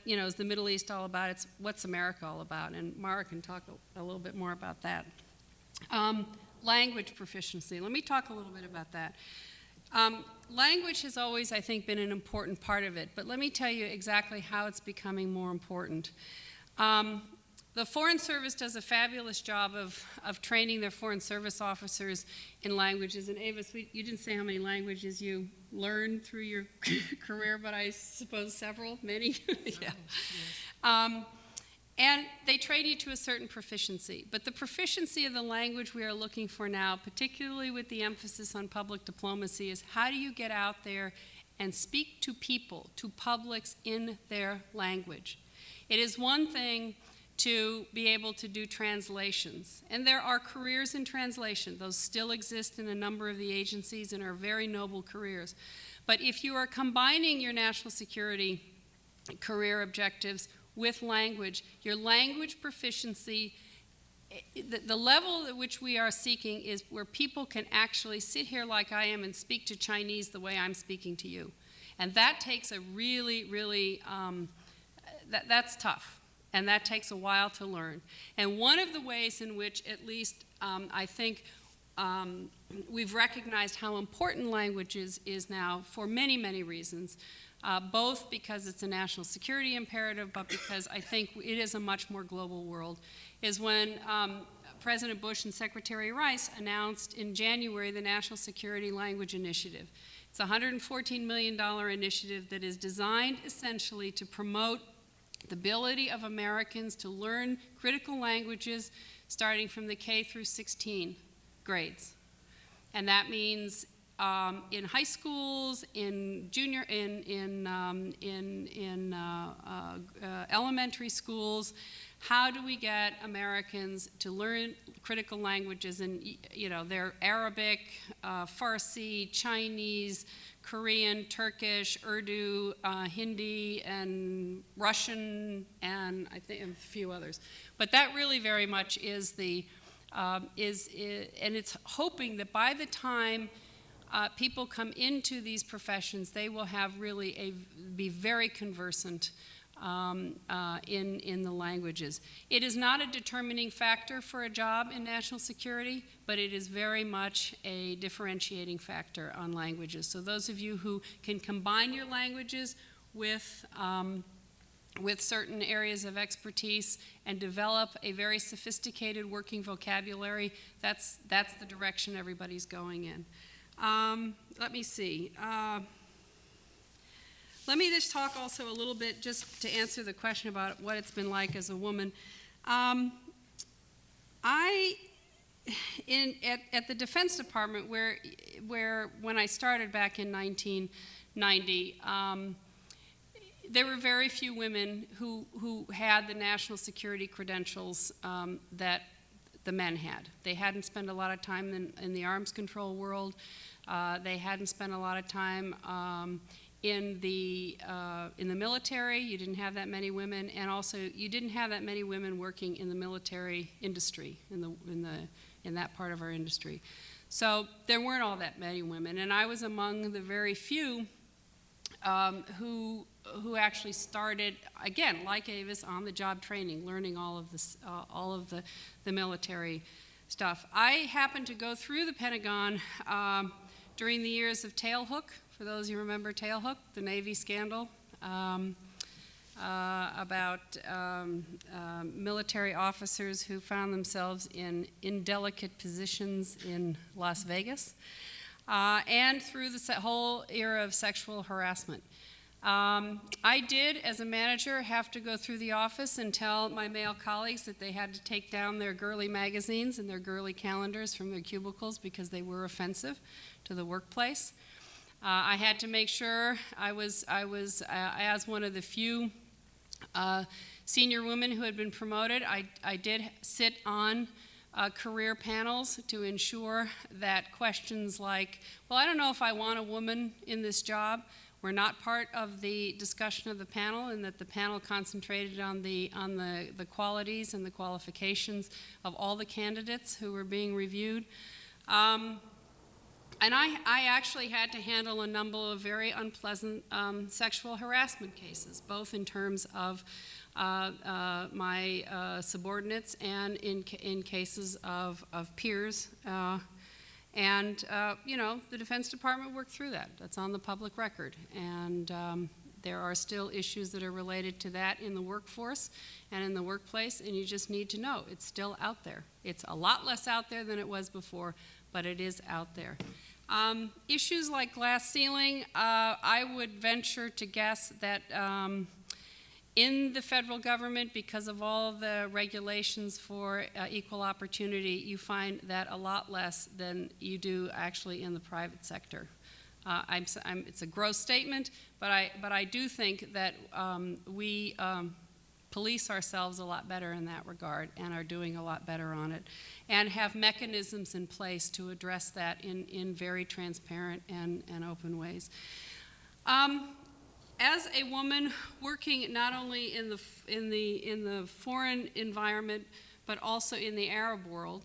is the Middle East all about, it's what's America all about, and Mara can talk a little bit more about that. Language proficiency. Let me talk a little bit about that. Language has always, I think, been an important part of it, but let me tell you exactly how it's becoming more important. The Foreign Service does a fabulous job of training their Foreign Service officers in languages. And Avis, you didn't say how many languages you learned through your career, but I suppose several, many. Yeah. And they train you to a certain proficiency. But the proficiency of the language we are looking for now, particularly with the emphasis on public diplomacy, is how do you get out there and speak to people, to publics in their language? It is one thing to be able to do translations. And there are careers in translation. Those still exist in a number of the agencies and are very noble careers. But if you are combining your national security career objectives with language, your language proficiency, the level at which we are seeking is where people can actually sit here like I am and speak to Chinese the way I'm speaking to you. And that takes a really, really, that's tough. And that takes a while to learn. And one of the ways in which, at least, I think we've recognized how important language is now for many, many reasons, both because it's a national security imperative, but because I think it is a much more global world, is when President Bush and Secretary Rice announced in January the National Security Language Initiative. It's a $114 million initiative that is designed essentially to promote the ability of Americans to learn critical languages starting from the K through 16 grades. And that means in high schools, in junior, in elementary schools, how do we get Americans to learn critical languages? And they're Arabic, Farsi, Chinese, Korean, Turkish, Urdu, Hindi, and Russian, and I think a few others. But that really very much is and it's hoping that by the time people come into these professions, they will have really be very conversant in the languages. It is not a determining factor for a job in national security, but it is very much a differentiating factor on languages. So those of you who can combine your languages with certain areas of expertise and develop a very sophisticated working vocabulary, that's the direction everybody's going in. Let me see. Let me just talk also a little bit, just to answer the question about what it's been like as a woman. At the Defense Department, where when I started back in 1990, there were very few women who had the national security credentials that the men had. They hadn't spent a lot of time in the arms control world. They hadn't spent a lot of time in the military. You didn't have that many women, and also you didn't have that many women working in the military industry, in that part of our industry. So there weren't all that many women, and I was among the very few who actually started, again, like Avis, on-the-job training, learning all of the military stuff. I happened to go through the Pentagon during the years of Tailhook. For those of you who remember Tailhook, the Navy scandal about military officers who found themselves in indelicate positions in Las Vegas, and through the whole era of sexual harassment. I did, as a manager, have to go through the office and tell my male colleagues that they had to take down their girly magazines and their girly calendars from their cubicles because they were offensive to the workplace. I had to make sure I was as one of the few senior women who had been promoted, I did sit on career panels to ensure that questions like, well, I don't know if I want a woman in this job, were not part of the discussion of the panel, and that the panel concentrated on the qualities and the qualifications of all the candidates who were being reviewed. And I actually had to handle a number of very unpleasant sexual harassment cases, both in terms of my subordinates and in cases of peers. You know, the Defense Department worked through that. That's on the public record. And there are still issues that are related to that in the workforce and in the workplace, and you just need to know it's still out there. It's a lot less out there than it was before, but it is out there. Issues like glass ceiling, I would venture to guess that in the federal government, because of all the regulations for equal opportunity, you find that a lot less than you do actually in the private sector. It's a gross statement, but I do think that we police ourselves a lot better in that regard and are doing a lot better on it, and have mechanisms in place to address that in very transparent and open ways. As a woman working not only in the foreign environment but also in the Arab world,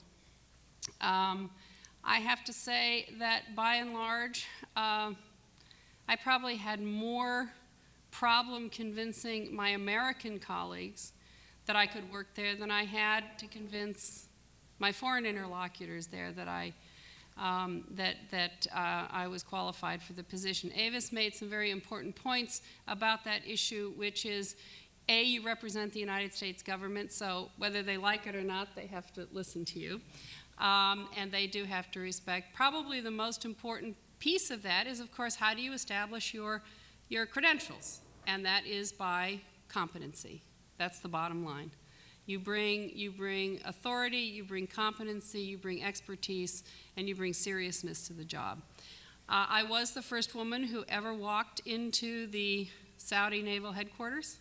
I have to say that by and large, I probably had more problem convincing my American colleagues that I could work there than I had to convince my foreign interlocutors there that I was qualified for the position. Avis made some very important points about that issue, which is, A, you represent the United States government, so whether they like it or not, they have to listen to you, and they do have to respect. Probably the most important piece of that is, of course, how do you establish your credentials? And that is by competency. That's the bottom line. You bring authority, you bring competency, you bring expertise, and you bring seriousness to the job. I was the first woman who ever walked into the Saudi Naval Headquarters.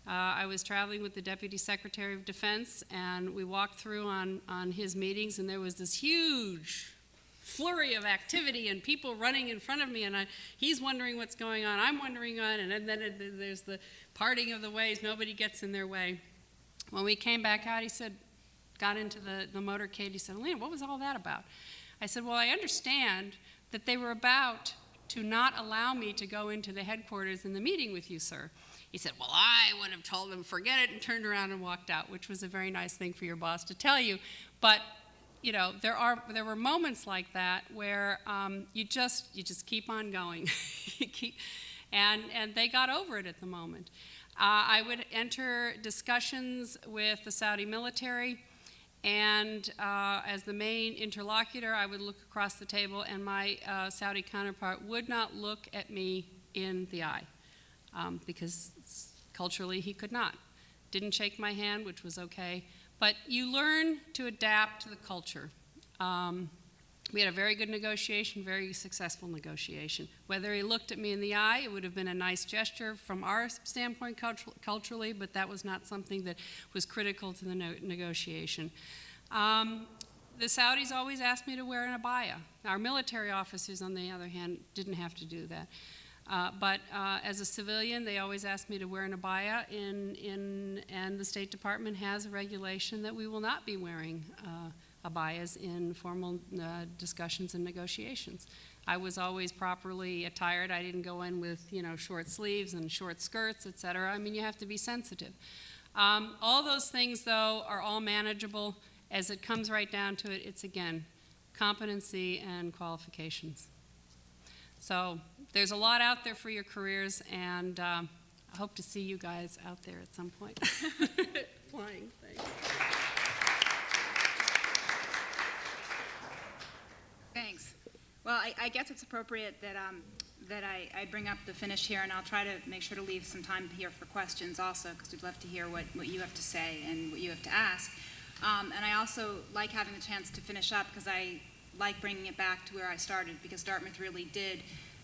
I was traveling with the Deputy Secretary of Defense, and we walked through on his meetings, and there was this huge flurry of activity and people running in front of me, and he's wondering what's going on, I'm wondering on, and then there's the parting of the ways, nobody gets in their way. When we came back out, he said, got into the motorcade, he said, Alina, what was all that about? I said, well, I understand that they were about to not allow me to go into the headquarters in the meeting with you, sir. He said, well, I would have told them, forget it, and turned around and walked out, which was a very nice thing for your boss to tell you. But you know, there were moments like that where you just keep on going, and they got over it at the moment. I would enter discussions with the Saudi military, and as the main interlocutor, I would look across the table, and my Saudi counterpart would not look at me in the eye because culturally he could not. Didn't shake my hand, which was okay. But you learn to adapt to the culture. We had a very good negotiation, very successful negotiation. Whether he looked at me in the eye, it would have been a nice gesture from our standpoint culturally, but that was not something that was critical to the negotiation. The Saudis always asked me to wear an abaya. Our military officers, on the other hand, didn't have to do that. But as a civilian, they always ask me to wear an abaya, and the State Department has a regulation that we will not be wearing abayas in formal discussions and negotiations. I was always properly attired. I didn't go in with, you know, short sleeves and short skirts, et cetera. I mean, you have to be sensitive. All those things, though, are all manageable. As it comes right down to it, it's, again, competency and qualifications. So there's a lot out there for your careers, and I hope to see you guys out there at some point. Flying, thanks. Thanks. Well, I guess it's appropriate that I bring up the finish here, and I'll try to make sure to leave some time here for questions also, because we'd love to hear what you have to say and what you have to ask. And I also like having the chance to finish up, because I like bringing it back to where I started, because Dartmouth really did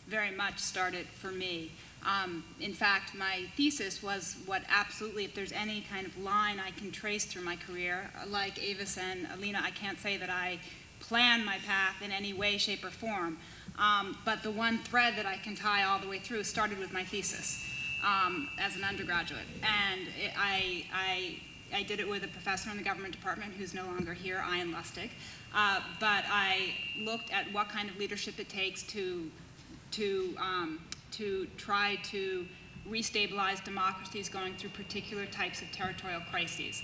very much started for me. In fact, my thesis was what absolutely, if there's any kind of line I can trace through my career, like Avis and Alina, I can't say that I planned my path in any way, shape, or form. But the one thread that I can tie all the way through started with my thesis as an undergraduate. And I did it with a professor in the government department who's no longer here, Ian Lustig. But I looked at what kind of leadership it takes to try to restabilize democracies going through particular types of territorial crises,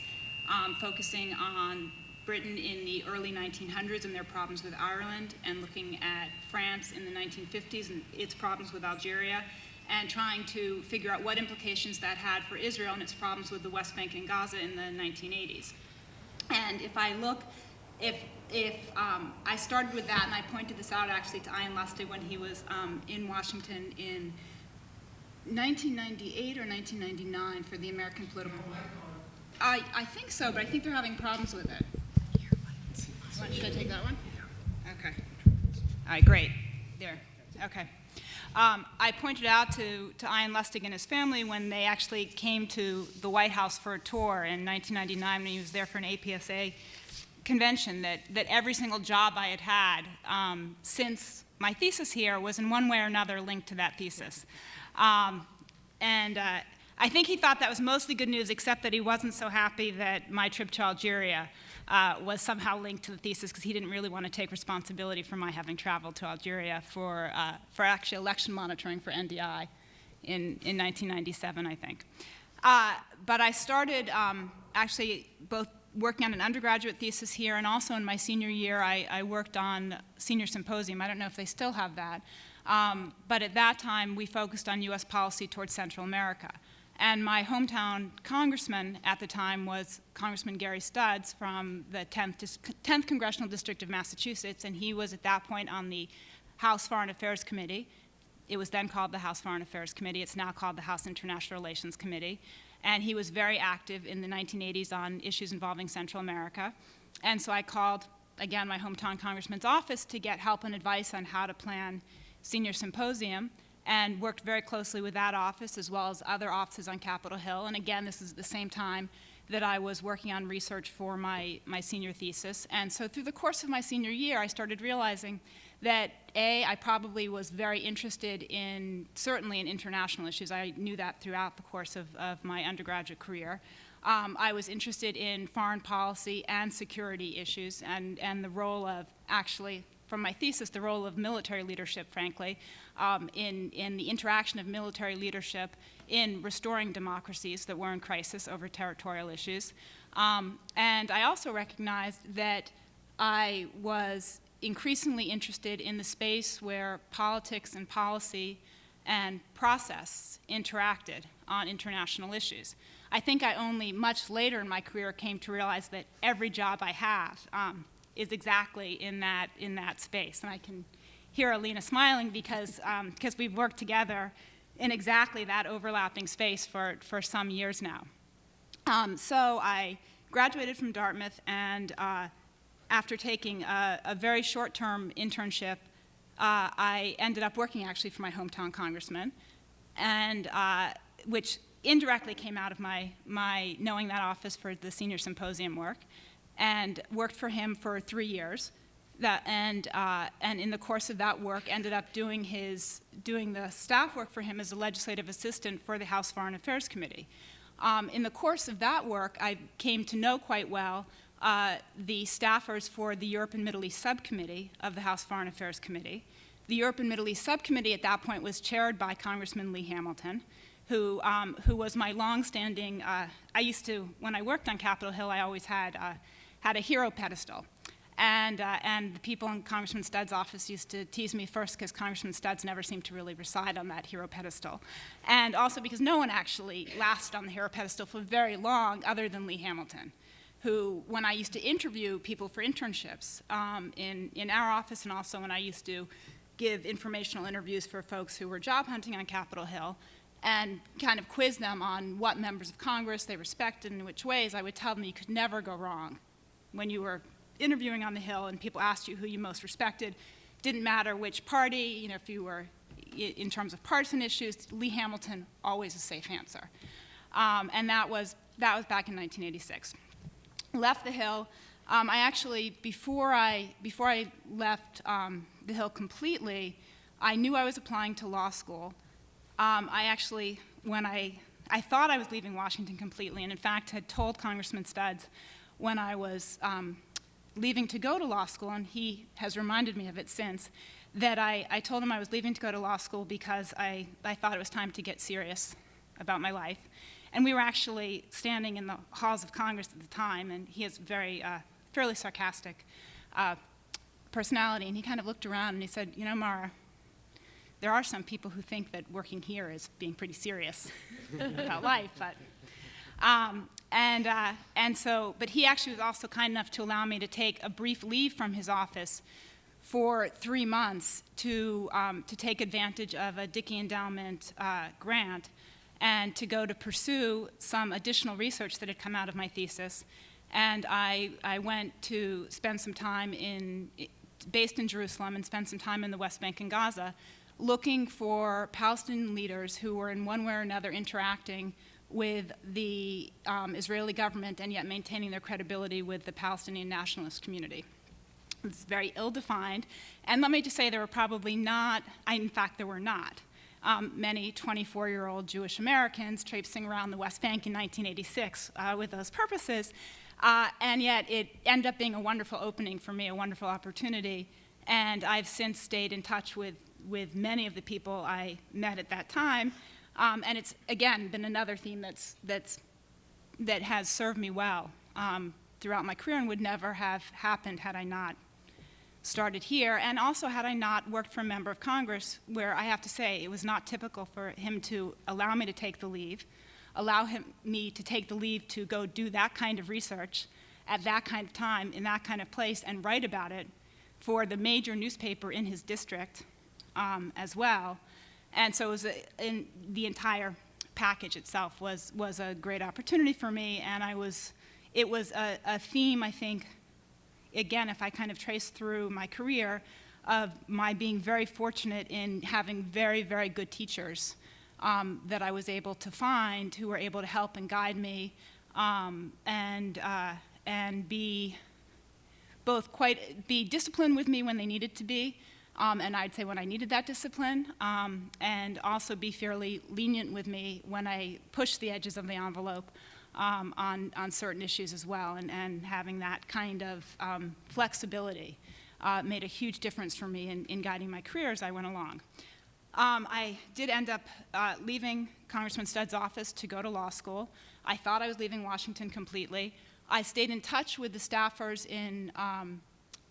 focusing on Britain in the early 1900s and their problems with Ireland, and looking at France in the 1950s and its problems with Algeria, and trying to figure out what implications that had for Israel and its problems with the West Bank and Gaza in the 1980s. And if I look, I started with that, and I pointed this out actually to Ian Lustig when he was in Washington in 1998 or 1999 for the American Political. I think so, but I think they're having problems with it. Should I take that one? Okay. All right, great. There. Okay. I pointed out to Ian Lustig and his family when they actually came to the White House for a tour in 1999 when he was there for an APSA convention that every single job I had had since my thesis here was in one way or another linked to that thesis. I think he thought that was mostly good news, except that he wasn't so happy that my trip to Algeria was somehow linked to the thesis, because he didn't really want to take responsibility for my having traveled to Algeria for actually election monitoring for NDI in 1997, I think. But I started actually both working on an undergraduate thesis here, and also in my senior year I worked on Senior Symposium. I don't know if they still have that. But at that time, we focused on U.S. policy towards Central America. And my hometown congressman at the time was Congressman Gary Studs from the 10th Congressional District of Massachusetts, and he was at that point on the House Foreign Affairs Committee. It was then called the House Foreign Affairs Committee. It's now called the House International Relations Committee. And he was very active in the 1980s on issues involving Central America. And so I called, again, my hometown congressman's office to get help and advice on how to plan Senior Symposium, and worked very closely with that office as well as other offices on Capitol Hill. And again, this is the same time that I was working on research for my senior thesis. And so through the course of my senior year, I started realizing that I probably was very interested in, certainly in international issues. I knew that throughout the course of my undergraduate career. I was interested in foreign policy and security issues, and the role of, actually, from my thesis, the role of military leadership, frankly, in the interaction of military leadership in restoring democracies that were in crisis over territorial issues. And I also recognized that I was increasingly interested in the space where politics and policy and process interacted on international issues. I think I only much later in my career came to realize that every job I have is exactly in that space. And I can hear Alina smiling because we've worked together in exactly that overlapping space for some years now. So I graduated from Dartmouth, and after taking a very short-term internship, I ended up working actually for my hometown congressman, and which indirectly came out of my knowing that office for the Senior Symposium work, and worked for him for 3 years. And in the course of that work, ended up doing the staff work for him as a legislative assistant for the House Foreign Affairs Committee. In the course of that work, I came to know quite well the staffers for the Europe and Middle East Subcommittee of the House Foreign Affairs Committee. The Europe and Middle East Subcommittee at that point was chaired by Congressman Lee Hamilton, who was my longstanding, I used to, when I worked on Capitol Hill, I always had a hero pedestal. And the people in Congressman Studs' office used to tease me first because Congressman Studs never seemed to really reside on that hero pedestal. And also because no one actually lasted on the hero pedestal for very long other than Lee Hamilton, who, when I used to interview people for internships in our office, and also when I used to give informational interviews for folks who were job hunting on Capitol Hill, and kind of quiz them on what members of Congress they respected and in which ways, I would tell them you could never go wrong when you were interviewing on the Hill and people asked you who you most respected. Didn't matter which party, if you were in terms of partisan issues, Lee Hamilton, always a safe answer. And that was back in 1986. Left the Hill. I actually, before I left the Hill completely, I knew I was applying to law school. I actually, when I thought I was leaving Washington completely, and in fact had told Congressman Studs when I was leaving to go to law school, and he has reminded me of it since, that I told him I was leaving to go to law school because I thought it was time to get serious about my life. And we were actually standing in the halls of Congress at the time, and he has very fairly sarcastic personality, and he kind of looked around and he said, you know, Mara, there are some people who think that working here is being pretty serious about life, but but he actually was also kind enough to allow me to take a brief leave from his office for 3 months to take advantage of a Dickey Endowment grant and to go to pursue some additional research that had come out of my thesis. And I went to spend some time based in Jerusalem and spend some time in the West Bank and Gaza, looking for Palestinian leaders who were in one way or another interacting with the Israeli government and yet maintaining their credibility with the Palestinian nationalist community. It's very ill-defined, and let me just say there were probably not, in fact there were not, many 24-year-old Jewish Americans traipsing around the West Bank in 1986 with those purposes, and yet it ended up being a wonderful opening for me, a wonderful opportunity, and I've since stayed in touch with many of the people I met at that time, and it's, again, been another theme that has served me well throughout my career and would never have happened had I not started here, and also had I not worked for a member of Congress, where I have to say it was not typical for him to allow me to take the leave, me to take the leave to go do that kind of research at that kind of time, in that kind of place, and write about it for the major newspaper in his district as well. And so in the entire package itself was a great opportunity for me, and it was a theme, I think, again, if I kind of trace through my career, of my being very fortunate in having very, very good teachers that I was able to find who were able to help and guide me and be disciplined with me when they needed to be, and I'd say when I needed that discipline, and also be fairly lenient with me when I pushed the edges of the envelope on certain issues as well, and having that kind of flexibility made a huge difference for me in guiding my career as I went along. I did end up leaving Congressman Studs' office to go to law school. I thought I was leaving Washington completely. I stayed in touch with the staffers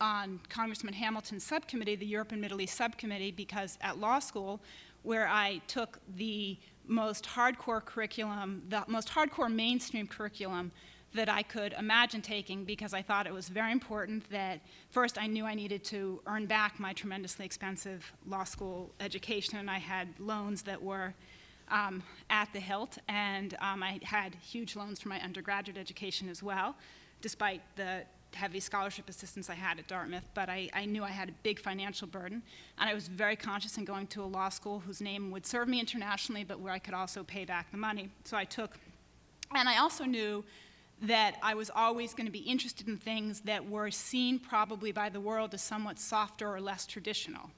on Congressman Hamilton's subcommittee, the Europe and Middle East subcommittee, because at law school, where I took the most hardcore curriculum, the most hardcore mainstream curriculum that I could imagine taking, because I thought it was very important that, first, I knew I needed to earn back my tremendously expensive law school education. I had loans that were at the hilt, and I had huge loans for my undergraduate education as well, despite the heavy scholarship assistance I had at Dartmouth, but I knew I had a big financial burden, and I was very conscious in going to a law school whose name would serve me internationally, but where I could also pay back the money. So I took, and I also knew that I was always going to be interested in things that were seen probably by the world as somewhat softer or less traditional.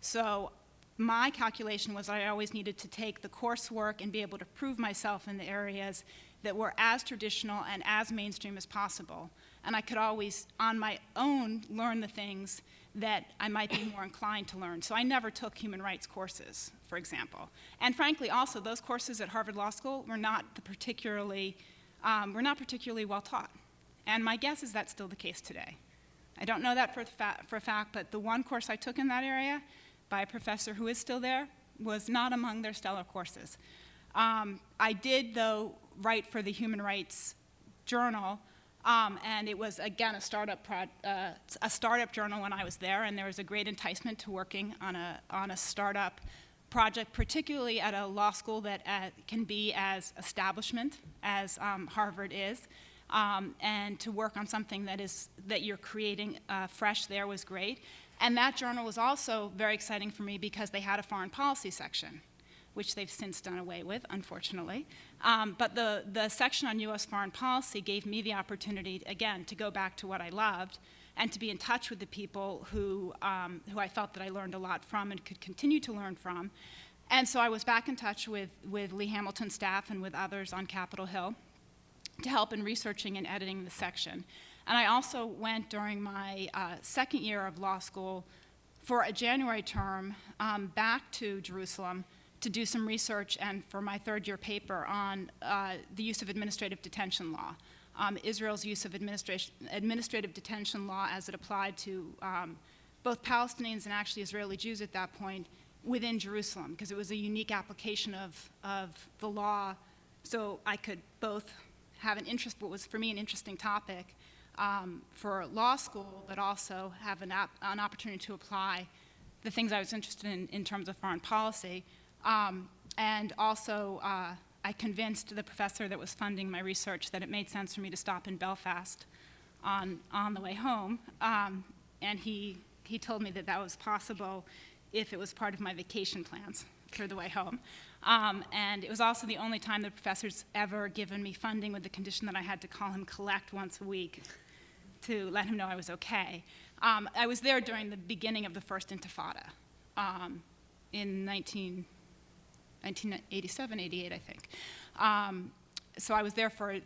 So my calculation was I always needed to take the coursework and be able to prove myself in the areas that were as traditional and as mainstream as possible. And I could always, on my own, learn the things that I might be more inclined to learn. So I never took human rights courses, for example. And frankly, also, those courses at Harvard Law School were not particularly well taught. And my guess is that's still the case today. I don't know that for a fact, but the one course I took in that area by a professor who is still there was not among their stellar courses. I did, though, write for the Human Rights Journal, and it was, again, a startup journal when I was there, and there was a great enticement to working on a startup project, particularly at a law school that can be as establishment as Harvard is, and to work on something that you're creating fresh there was great. And that journal was also very exciting for me because they had a foreign policy section, which they've since done away with, unfortunately. But the section on U.S. foreign policy gave me the opportunity, again, to go back to what I loved and to be in touch with the people who I felt that I learned a lot from and could continue to learn from. And so I was back in touch with Lee Hamilton's staff and with others on Capitol Hill to help in researching and editing the section. And I also went during my second year of law school for a January term back to Jerusalem to do some research and for my third year paper on the use of administrative detention law, Israel's use of administrative detention law as it applied to both Palestinians and actually Israeli Jews at that point within Jerusalem, because it was a unique application of the law. So I could both have an interest, what was for me an interesting topic for law school, but also have an opportunity to apply the things I was interested in terms of foreign policy. And also, I convinced the professor that was funding my research that it made sense for me to stop in Belfast on the way home. And he told me that that was possible if it was part of my vacation plans for the way home. And it was also the only time the professor's ever given me funding with the condition that I had to call him collect once a week to let him know I was okay. I was there during the beginning of the first Intifada in 1987, 88, I think. So I was there for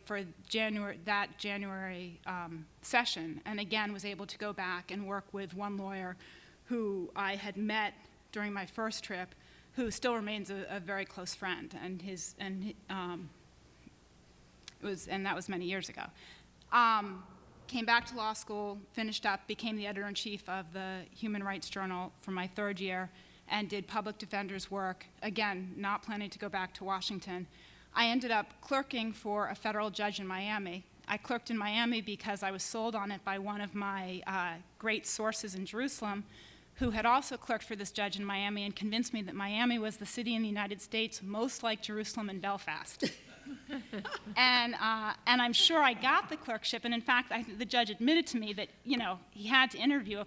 that January session, and again was able to go back and work with one lawyer who I had met during my first trip, who still remains a very close friend, and that was many years ago. Came back to law school, finished up, became the editor-in-chief of the Human Rights Journal for my third year, and did public defender's work, again, not planning to go back to Washington. I ended up clerking for a federal judge in Miami. I clerked in Miami because I was sold on it by one of my great sources in Jerusalem, who had also clerked for this judge in Miami and convinced me that Miami was the city in the United States most like Jerusalem and Belfast. And I'm sure I got the clerkship, and in fact, the judge admitted to me that, he had to interview a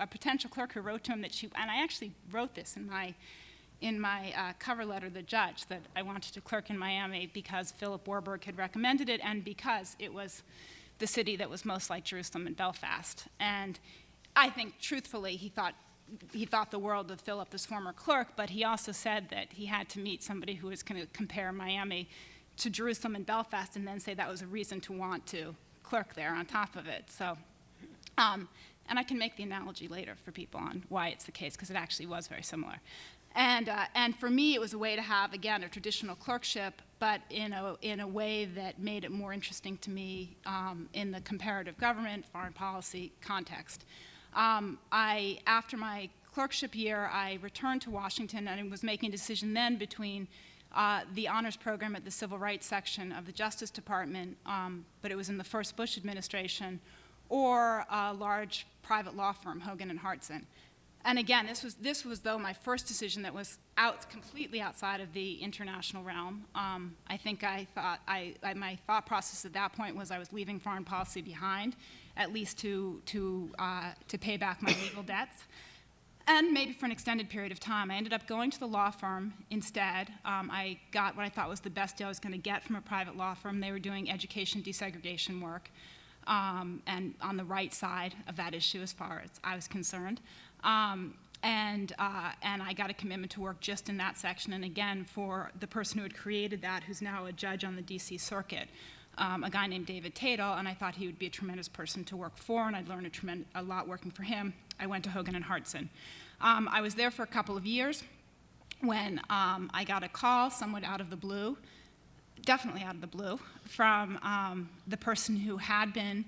potential clerk who wrote to him and I actually wrote this in my cover letter to the judge, that I wanted to clerk in Miami because Philip Warburg had recommended it and because it was the city that was most like Jerusalem and Belfast. And I think, truthfully, he thought the world of Philip, this former clerk, but he also said that he had to meet somebody who was going to compare Miami to Jerusalem and Belfast and then say that was a reason to want to clerk there on top of it. So, and I can make the analogy later for people on why it's the case, because it actually was very similar. And for me, it was a way to have, again, a traditional clerkship, but in a way that made it more interesting to me in the comparative government, foreign policy context. After my clerkship year, I returned to Washington, and I was making a decision then between the honors program at the Civil Rights section of the Justice Department, but it was in the first Bush administration, or a large private law firm, Hogan and Hartson. And again, this was though my first decision that was completely outside of the international realm. I think my thought process at that point was I was leaving foreign policy behind, at least to pay back my legal debts, and maybe for an extended period of time. I ended up going to the law firm instead. I got what I thought was the best deal I was going to get from a private law firm. They were doing education desegregation work, and on the right side of that issue as far as I was concerned. And I got a commitment to work just in that section, and again, for the person who had created that, who's now a judge on the DC Circuit, a guy named David Tatel, and I thought he would be a tremendous person to work for, and I'd learn a lot working for him. I went to Hogan and Hartson. I was there for a couple of years when I got a call, somewhat out of the blue, definitely out of the blue, from the person who had been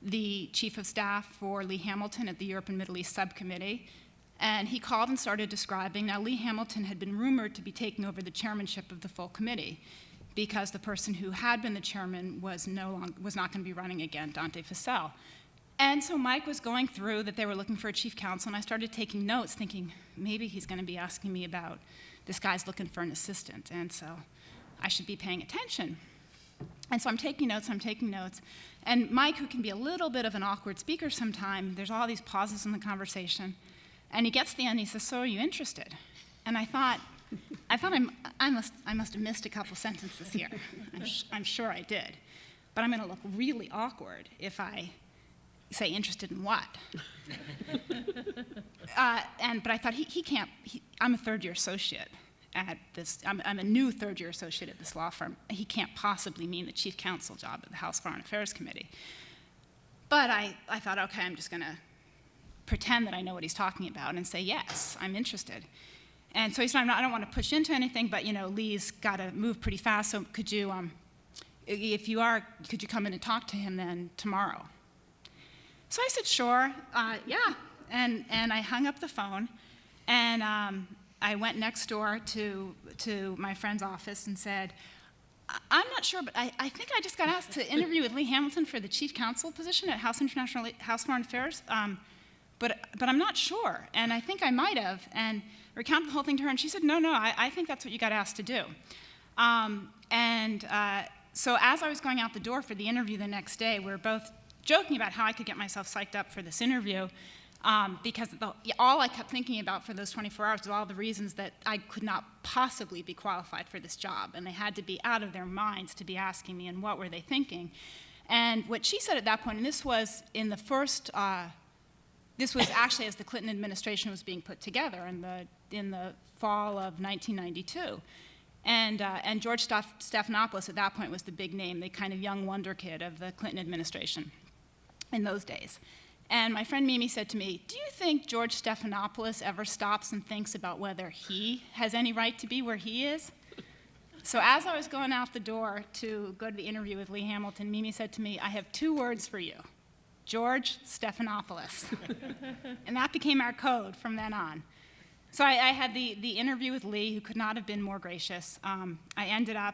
the chief of staff for Lee Hamilton at the Europe and Middle East Subcommittee. And he called and started describing, now Lee Hamilton had been rumored to be taking over the chairmanship of the full committee because the person who had been the chairman was not going to be running again, Dante Fasel. And so Mike was going through that they were looking for a chief counsel, and I started taking notes thinking, maybe he's going to be asking me about this guy's looking for an assistant, and so I should be paying attention. And so I'm taking notes, and Mike, who can be a little bit of an awkward speaker sometime, there's all these pauses in the conversation, and he gets to the end, and he says, "So are you interested?" And I thought I must have missed a couple sentences here. I'm sure I did. But I'm going to look really awkward if I say interested in what. But I thought he can't. I'm a third-year associate at this. I'm a new third-year associate at this law firm. He can't possibly mean the chief counsel job at the House Foreign Affairs Committee. But I thought, okay, I'm just going to pretend that I know what he's talking about and say yes, I'm interested. And so he said, I don't want to push into anything, but Lee's got to move pretty fast. So could you, if you are, could you come in and talk to him then tomorrow? So I said, sure, yeah. And I hung up the phone, and I went next door to my friend's office and said, I'm not sure, but I think I just got asked to interview with Lee Hamilton for the chief counsel position at House Foreign Affairs, but I'm not sure, and I think I might have, and recounted the whole thing to her, and she said, no, I think that's what you got asked to do. So as I was going out the door for the interview the next day, we were both joking about how I could get myself psyched up for this interview, because all I kept thinking about for those 24 hours was all the reasons that I could not possibly be qualified for this job, and they had to be out of their minds to be asking me, and what were they thinking? And what she said at that point, and this was in the first, this was actually as the Clinton administration was being put together in the fall of 1992. And George Stephanopoulos at that point was the big name, the kind of young wonder kid of the Clinton administration in those days. And my friend Mimi said to me, do you think George Stephanopoulos ever stops and thinks about whether he has any right to be where he is? So as I was going out the door to go to the interview with Lee Hamilton, Mimi said to me, I have 2 words for you, George Stephanopoulos. And that became our code from then on. So I had the interview with Lee, who could not have been more gracious. I ended up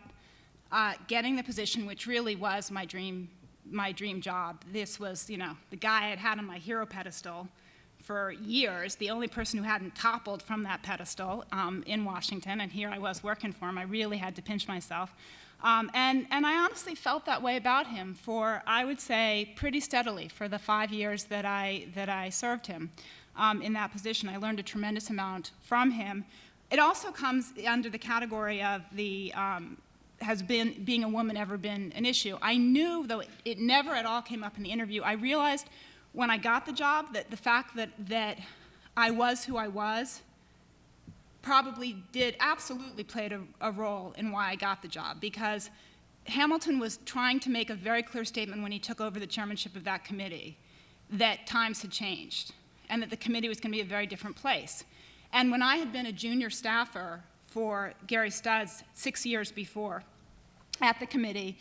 getting the position, which really was my dream job. This was, the guy I'd had on my hero pedestal for years, the only person who hadn't toppled from that pedestal in Washington, and here I was working for him. I really had to pinch myself. And I honestly felt that way about him for, I would say, pretty steadily for the 5 years that I served him in that position. I learned a tremendous amount from him. It also comes under the category of the has being a woman ever been an issue? I knew, though it never at all came up in the interview, I realized when I got the job that the fact that I was who I was probably absolutely played a role in why I got the job, because Hamilton was trying to make a very clear statement when he took over the chairmanship of that committee that times had changed and that the committee was going to be a very different place. And when I had been a junior staffer for Gary Studs 6 years before at the committee,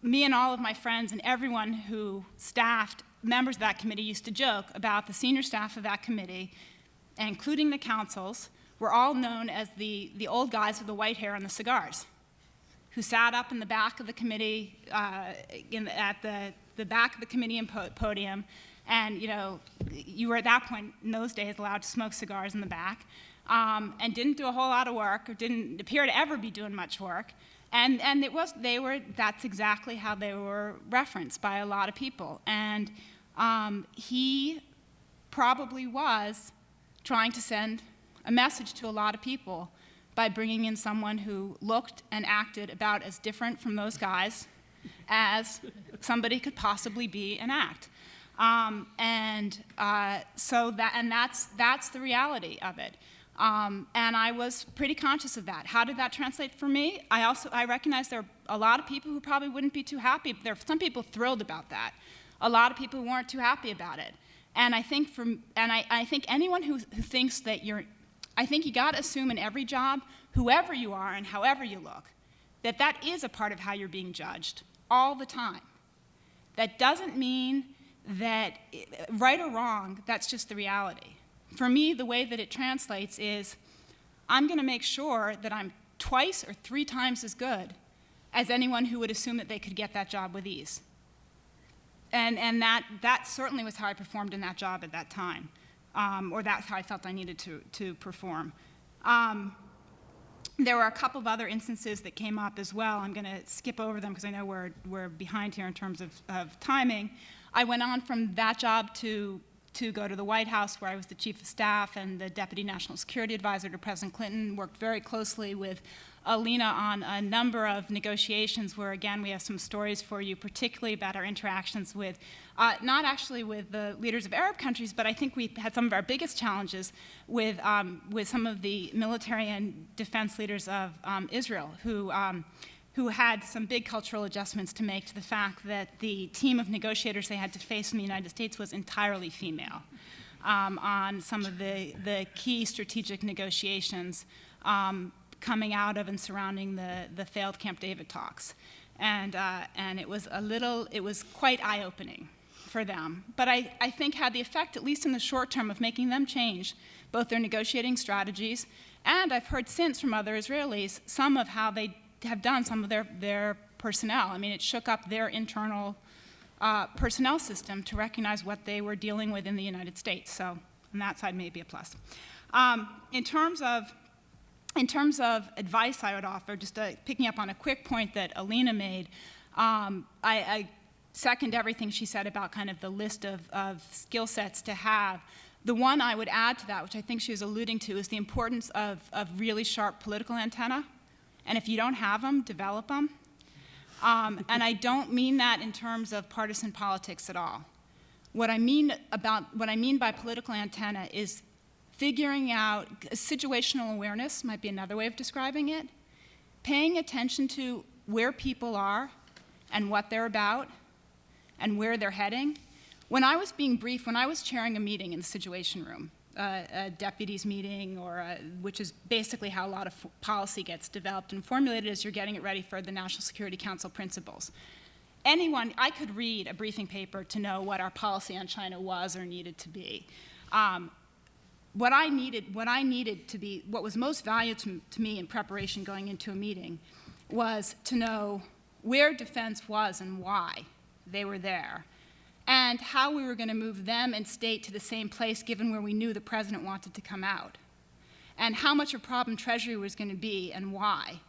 me and all of my friends and everyone who staffed members of that committee used to joke about the senior staff of that committee, including the councils, were all known as the old guys with the white hair and the cigars, who sat up in the back of the committee, at the back of the committee and podium, and you were at that point in those days allowed to smoke cigars in the back, and didn't do a whole lot of work, or didn't appear to ever be doing much work. And that's exactly how they were referenced by a lot of people. And he probably was trying to send a message to a lot of people by bringing in someone who looked and acted about as different from those guys as somebody could possibly be and act. So that's the reality of it. And I was pretty conscious of that. How did that translate for me? I recognize there are a lot of people who probably wouldn't be too happy. There are some people thrilled about that. A lot of people who weren't too happy about it. And I think I think anyone who thinks that I think you got to assume in every job, whoever you are and however you look, that is a part of how you're being judged all the time. That doesn't mean that, right or wrong, that's just the reality. For me, the way that it translates is I'm going to make sure that I'm twice or 3 times as good as anyone who would assume that they could get that job with ease. And that certainly was how I performed in that job at that time, or that's how I felt I needed to perform. There were a couple of other instances that came up as well. I'm going to skip over them because I know we're behind here in terms of timing. I went on from that job to go to the White House, where I was the chief of staff and the deputy national security advisor to President Clinton, worked very closely with Alina on a number of negotiations where, again, we have some stories for you, particularly about our interactions with, not actually with the leaders of Arab countries, but I think we had some of our biggest challenges with some of the military and defense leaders of Israel, who had some big cultural adjustments to make to the fact that the team of negotiators they had to face in the United States was entirely female on some of the key strategic negotiations coming out of and surrounding the failed Camp David talks. And it was quite eye-opening for them. But I think had the effect, at least in the short term, of making them change both their negotiating strategies, and I've heard since from other Israelis some of how they have done some of their personnel. I mean, it shook up their internal personnel system to recognize what they were dealing with in the United States. So on that side, maybe a plus. In terms of advice I would offer, just picking up on a quick point that Alina made, I second everything she said about kind of the list of skill sets to have. The one I would add to that, which I think she was alluding to, is the importance of really sharp political antenna. And if you don't have them, develop them. And I don't mean that in terms of partisan politics at all. What I mean by political antenna is figuring out situational awareness, might be another way of describing it, paying attention to where people are and what they're about and where they're heading. When I was being briefed, when I was chairing a meeting in the Situation Room, a deputies meeting, which is basically how a lot of policy gets developed and formulated as you're getting it ready for the National Security Council principles. I could read a briefing paper to know what our policy on China was or needed to be. What was most valuable to me in preparation going into a meeting was to know where defense was and why they were there, and how we were going to move them and state to the same place given where we knew the president wanted to come out, and how much a problem Treasury was going to be and why,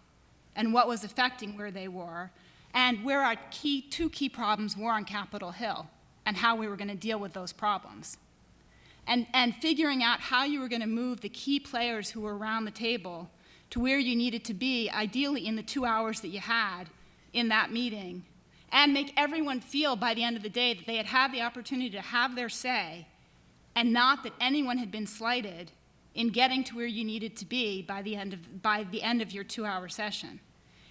and what was affecting where they were, and where our two key problems were on Capitol Hill, and how we were going to deal with those problems. And figuring out how you were going to move the key players who were around the table to where you needed to be, ideally in the 2 hours that you had in that meeting, and make everyone feel by the end of the day that they had had the opportunity to have their say, and not that anyone had been slighted in getting to where you needed to be by the end of your 2-hour session.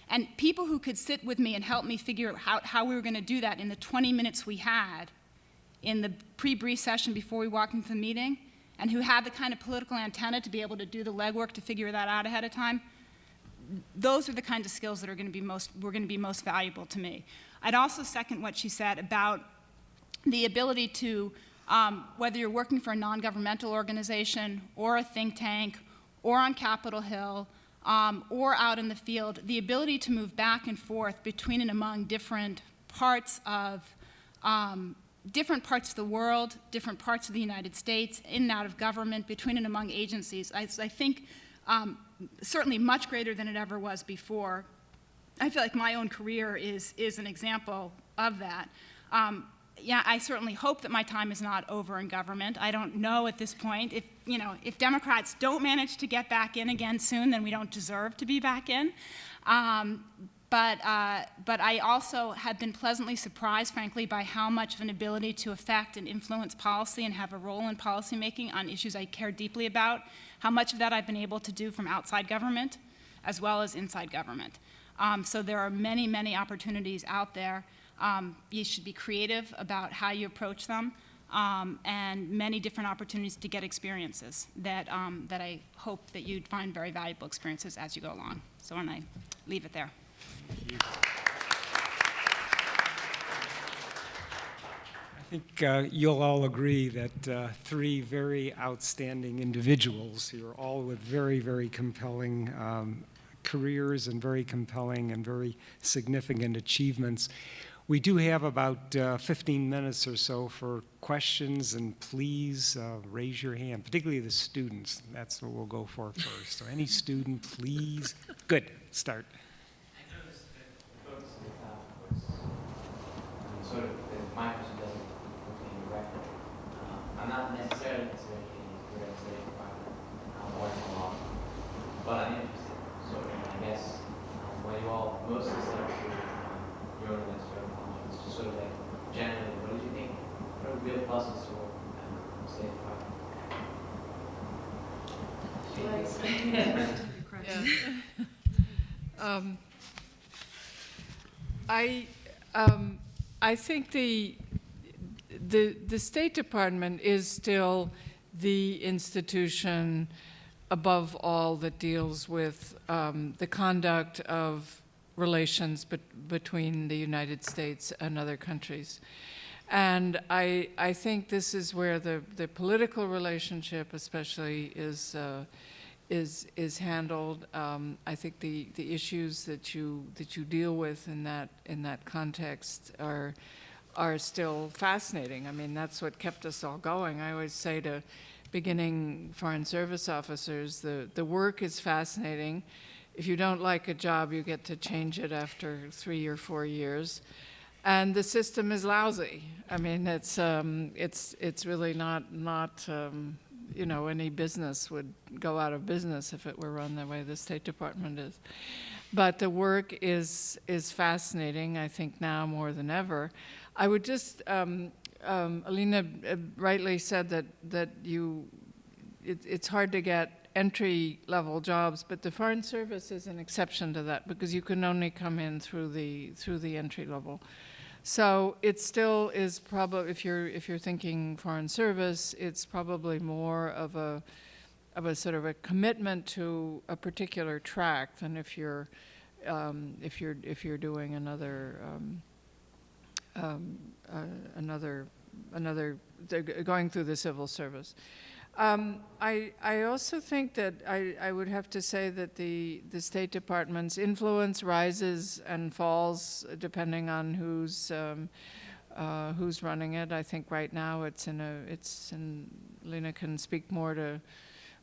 And people who could sit with me and help me figure out how we were going to do that in the 20 minutes we had in the pre-brief session before we walked into the meeting, and who had the kind of political antenna to be able to do the legwork to figure that out ahead of time, those are the kinds of skills that were going to be most valuable to me. I'd also second what she said about the ability to, whether you're working for a non-governmental organization or a think tank or on Capitol Hill or out in the field, the ability to move back and forth between and among different parts of the world, different parts of the United States, in and out of government, between and among agencies, I think certainly much greater than it ever was before. I feel like my own career is an example of that. Yeah, I certainly hope that my time is not over in government. I don't know at this point. If Democrats don't manage to get back in again soon, then we don't deserve to be back in. But I also have been pleasantly surprised, frankly, by how much of an ability to affect and influence policy and have a role in policymaking on issues I care deeply about, how much of that I've been able to do from outside government as well as inside government. So there are many, many opportunities out there. You should be creative about how you approach them, and many different opportunities to get experiences that I hope that you'd find very valuable experiences as you go along. So why don't I leave it there? I think you'll all agree that three very outstanding individuals here, all with very, very compelling careers and very compelling and very significant achievements, We do have about 15 minutes or so for questions, and please raise your hand, particularly the students. That's what we'll go for first. So any student, please. Good, start. I noticed that the focus of the topic was sort of my question doesn't pertain directly. I'm not necessarily considering any career in the State Department or in law, but I'm interested. Sort of, I guess, when you all mostly start with your own sort of functions, just sort of like generally, what did you think? What are real pluses to work in the State Department? I think the State Department is still the institution above all that deals with the conduct of relations between the United States and other countries. And I think this is where the political relationship especially is handled. I think the issues that you deal with in that context are still fascinating. I mean, that's what kept us all going. I always say to beginning Foreign Service officers, the work is fascinating. If you don't like a job, you get to change it after 3 or 4 years. And the system is lousy. I mean, it's really not you know, any business would go out of business if it were run the way the State Department is. But the work is fascinating, I think now more than ever. I would just, Alina rightly said that it's hard to get entry-level jobs, but the Foreign Service is an exception to that because you can only come in through the entry level. So it still is probably, if you're thinking Foreign Service, it's probably more of a sort of a commitment to a particular track than if you're doing going through the civil service. I also think that I would have to say that the State Department's influence rises and falls depending on who's running it. I think right now Lena can speak more to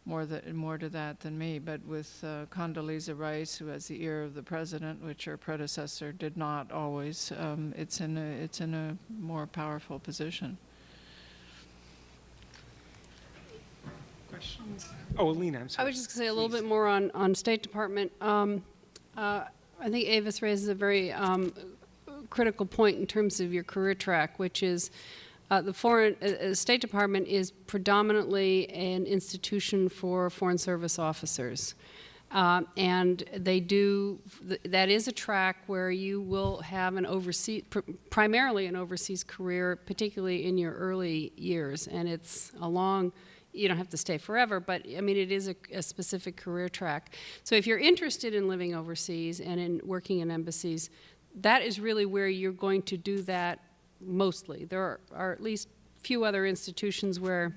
that than me, but with Condoleezza Rice, who has the ear of the president, which her predecessor did not always, it's in a more powerful position. Questions? Oh, Alina, I'm sorry. I was just going to say a little bit more on State Department. I think Avis raises a very critical point in terms of your career track, which is the State Department is predominantly an institution for Foreign Service officers. And that is a track where you will have primarily an overseas career, particularly in your early years. And it's you don't have to stay forever, but I mean, it is a specific career track. So if you're interested in living overseas and in working in embassies, that is really where you're going to do that mostly. There are at least few other institutions where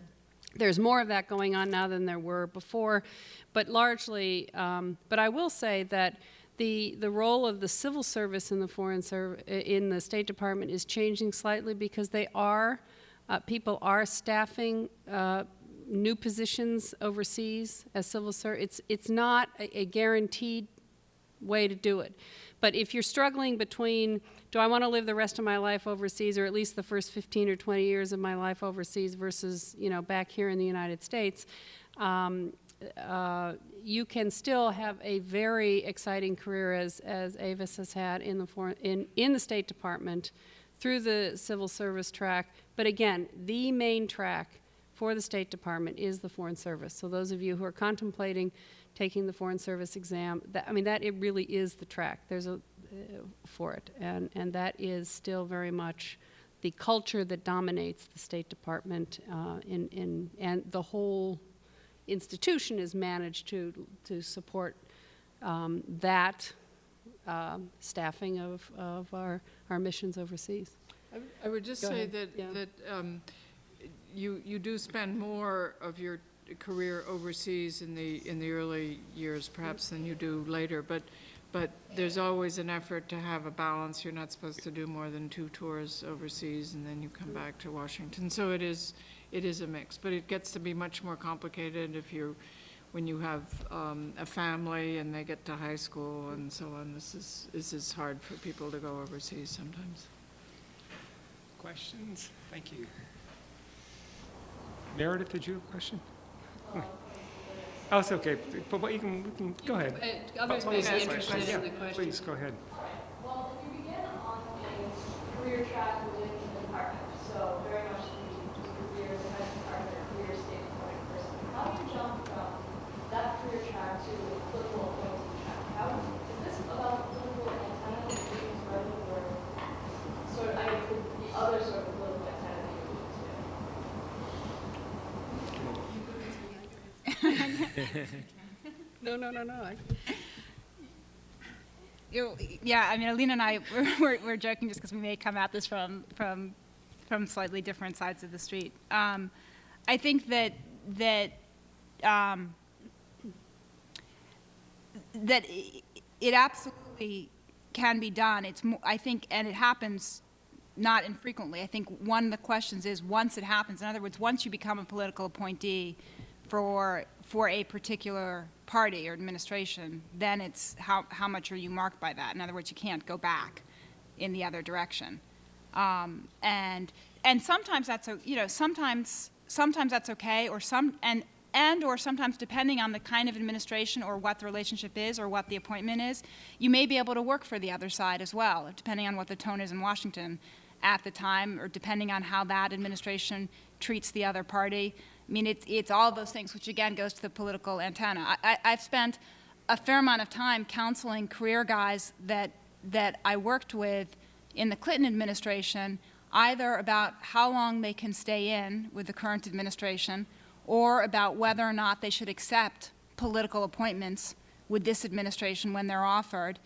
there's more of that going on now than there were before, but largely, but I will say that the role of the civil service in in the State Department is changing slightly because people are staffing new positions overseas as civil service. It's not a guaranteed way to do it. But if you're struggling between, do I want to live the rest of my life overseas, or at least the first 15 or 20 years of my life overseas versus, back here in the United States, you can still have a very exciting career as Avis has had in the State Department through the civil service track. But again, the main track for the State Department is the Foreign Service. So those of you who are contemplating taking the Foreign Service exam, it really is the track. There's for it, and that is still very much the culture that dominates the State Department, and the whole institution is managed to support that staffing of our missions overseas. I would just say that you do spend more of your career overseas in the early years, perhaps, than you do later. But But there's always an effort to have a balance. You're not supposed to do more than 2 tours overseas and then you come back to Washington. So it is a mix, but it gets to be much more complicated when you have a family and they get to high school and so on. This is hard for people to go overseas sometimes. Questions? Thank you. Meredith, did you have a question? Oh, it's okay, but we can go ahead. Others may be interested in the question. Please, go ahead. Well, you began on a career track within the department, so very much the career as a head department or career state appointed person. How do you jump from that career track to a political appointee track? Is this about political antenna that you're using rather, or sort of, the other sort of political antenna that you're using No. Yeah, I mean, Alina and I, we're joking just because we may come at this from slightly different sides of the street. I think that it absolutely can be done. I think, and it happens not infrequently. I think one of the questions is once it happens, in other words, once you become a political appointee for a particular party or administration, then it's how much are you marked by that? In other words, you can't go back in the other direction. And sometimes that's, sometimes that's okay, or or sometimes depending on the kind of administration or what the relationship is or what the appointment is, you may be able to work for the other side as well, depending on what the tone is in Washington at the time, or depending on how that administration treats the other party. I mean, it's all of those things, which again goes to the political antenna. I've spent a fair amount of time counseling career guys that I worked with in the Clinton administration, either about how long they can stay in with the current administration, or about whether or not they should accept political appointments with this administration when they're offered.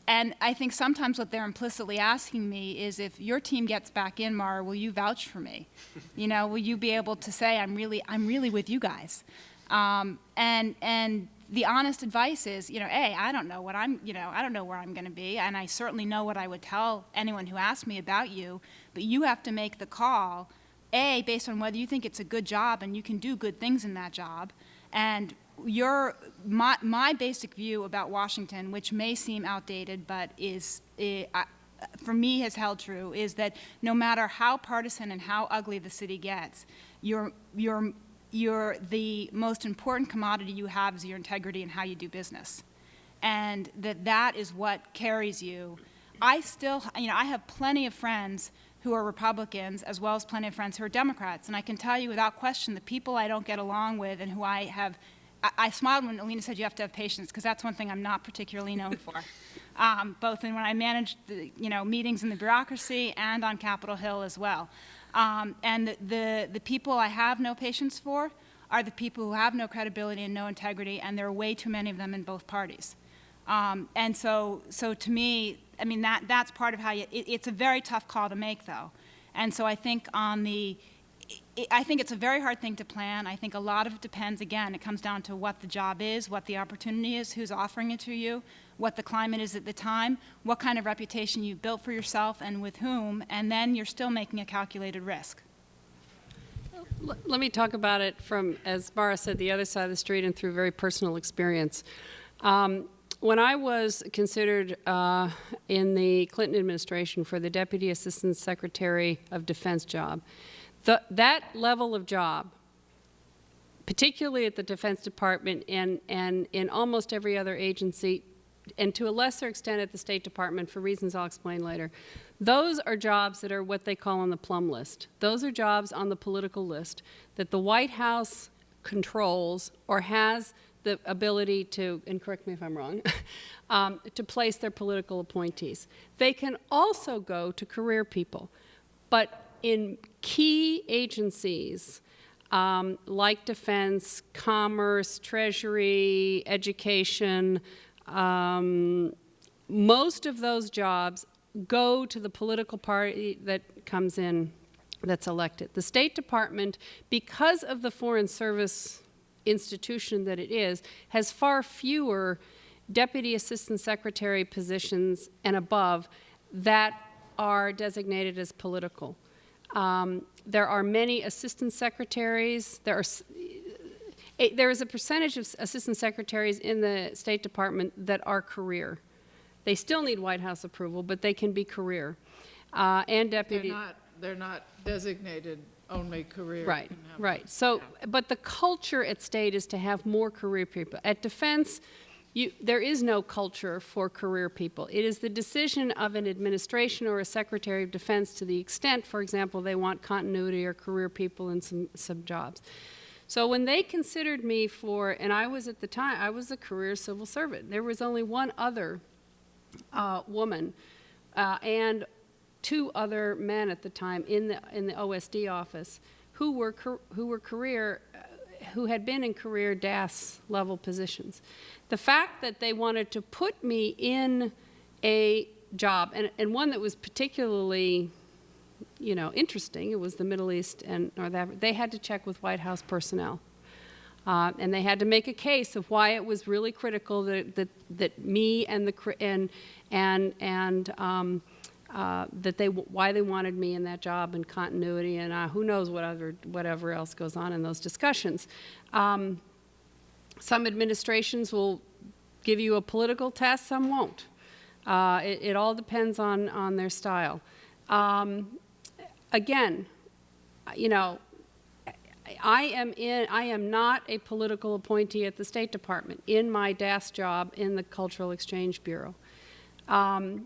And I think sometimes what they're implicitly asking me is, if your team gets back in, Mara, will you vouch for me? Will you be able to say, I'm really with you guys? And the honest advice is, A, I don't know I don't know where I'm going to be, and I certainly know what I would tell anyone who asks me about you, but you have to make the call, A, based on whether you think it's a good job and you can do good things in that job, and my basic view about Washington, which may seem outdated, but for me has held true, is that no matter how partisan and how ugly the city gets, the most important commodity you have is your integrity and how you do business, and that is what carries you. I still, I have plenty of friends who are Republicans, as well as plenty of friends who are Democrats, and I can tell you without question, the people I don't get along with and who I smiled when Alina said you have to have patience, because that's one thing I'm not particularly known for, both when I managed the meetings in the bureaucracy and on Capitol Hill as well. And the people I have no patience for are the people who have no credibility and no integrity, and there are way too many of them in both parties. And so to me, I mean, that's part of how it's a very tough call to make, though. And so I think I think it's a very hard thing to plan. I think a lot of it depends, again, it comes down to what the job is, what the opportunity is, who's offering it to you, what the climate is at the time, what kind of reputation you've built for yourself and with whom, and then you're still making a calculated risk. Let me talk about it from, as Mara said, the other side of the street and through very personal experience. When I was considered in the Clinton administration for the Deputy Assistant Secretary of Defense job, that level of job, particularly at the Defense Department and in almost every other agency, and to a lesser extent at the State Department for reasons I'll explain later, those are jobs that are what they call on the plum list. Those are jobs on the political list that the White House controls or has the ability to, and correct me if I'm wrong, to place their political appointees. They can also go to career people, but in key agencies like Defense, Commerce, Treasury, Education, most of those jobs go to the political party that comes in that's elected. The State Department, because of the Foreign Service institution that it is, has far fewer deputy assistant secretary positions and above that are designated as political. There are many assistant secretaries. There is a percentage of assistant secretaries in the State Department that are career. They still need White House approval, but they can be career. And deputy. They're not designated only career. Right, right. So, but the culture at State is to have more career people. At Defense, there is no culture for career people. It is the decision of an administration or a Secretary of Defense to the extent, for example, they want continuity or career people in some jobs. So when they considered me for, and I was at the time, I was a career civil servant. There was only one other woman and two other men at the time in the OSD office who had been in career DAS level positions. The fact that they wanted to put me in a job, and one that was particularly, interesting, it was the Middle East and North Africa, they had to check with White House personnel. And they had to make a case of why it was really critical that me and why they wanted me in that job and continuity and who knows whatever else goes on in those discussions. Some administrations will give you a political test, some won't. It all depends on their style. Again, I am not a political appointee at the State Department in my DAS job in the Cultural Exchange Bureau. I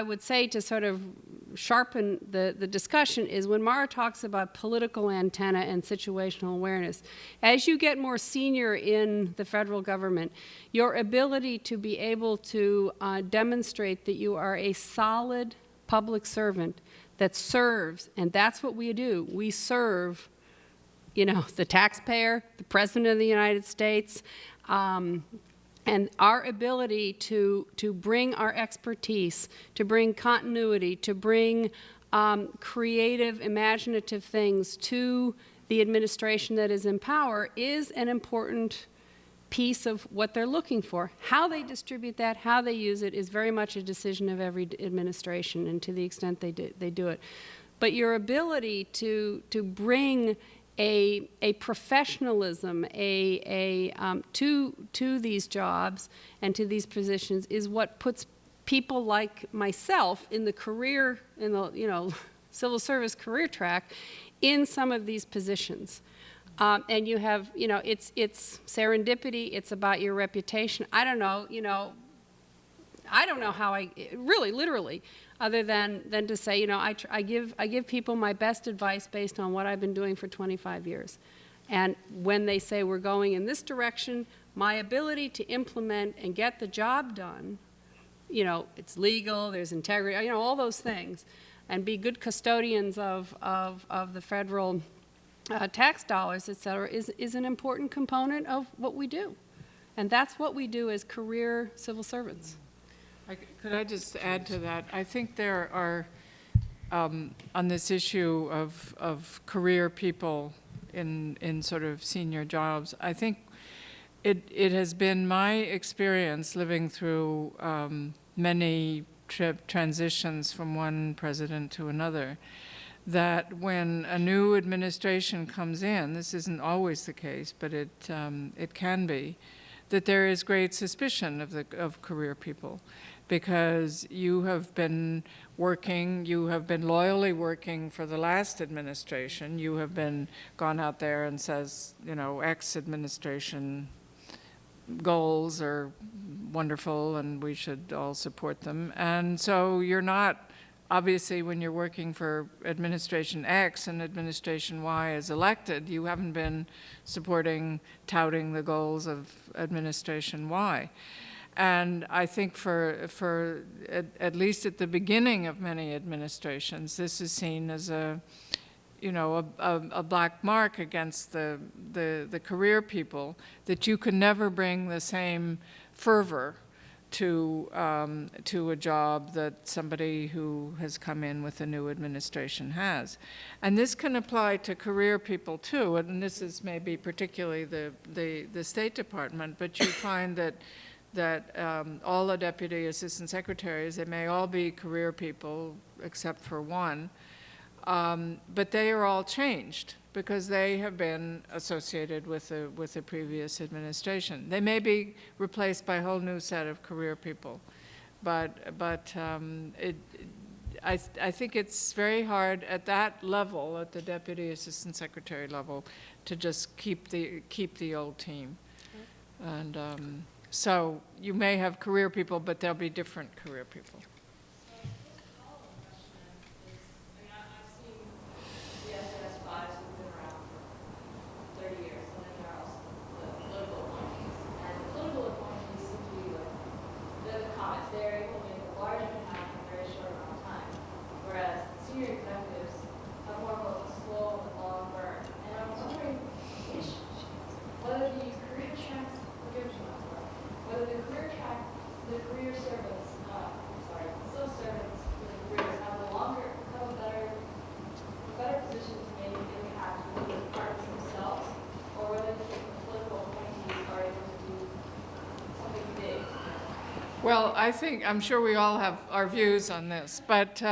would say, to sort of sharpen the discussion, is when Mara talks about political antenna and situational awareness, as you get more senior in the federal government, your ability to be able to demonstrate that you are a solid public servant that serves, and that's what we do. We serve, the taxpayer, the President of the United States, and our ability to bring our expertise, to bring continuity, to bring creative, imaginative things to the administration that is in power is an important piece of what they're looking for. How they distribute that, how they use it, is very much a decision of every administration, and to the extent they do it. But your ability to bring a professionalism to these jobs and to these positions is what puts people like myself in the career, in the civil service career track, in some of these positions. And you have, it's serendipity. It's about your reputation. I don't know, I don't know how really, literally, other than to say, I give people my best advice based on what I've been doing for 25 years. And when they say we're going in this direction, my ability to implement and get the job done, it's legal, there's integrity, all those things, and be good custodians of the federal tax dollars, et cetera, is an important component of what we do. And that's what we do as career civil servants. Could I just add to that? I think there are, on this issue of career people in sort of senior jobs, I think it has been my experience living through many transitions from one president to another, that when a new administration comes in, this isn't always the case, but it can be, that there is great suspicion of career people, because you have been loyally working for the last administration. You have gone out there and says, X administration goals are wonderful and we should all support them. And so you're not, obviously, when you're working for Administration X and Administration Y is elected, you haven't been touting the goals of Administration Y. And I think for at least at the beginning of many administrations, this is seen as a black mark against the career people, that you can never bring the same fervor to a job that somebody who has come in with a new administration has. And this can apply to career people too, and this is maybe particularly the State Department, but you find that all the deputy assistant secretaries, they may all be career people except for one, but they are all changed because they have been associated with the previous administration. They may be replaced by a whole new set of career people, but I think it's very hard at that level, at the deputy assistant secretary level, to just keep the old team. And so you may have career people, but there'll be different career people. Well, I'm sure we all have our views on this, but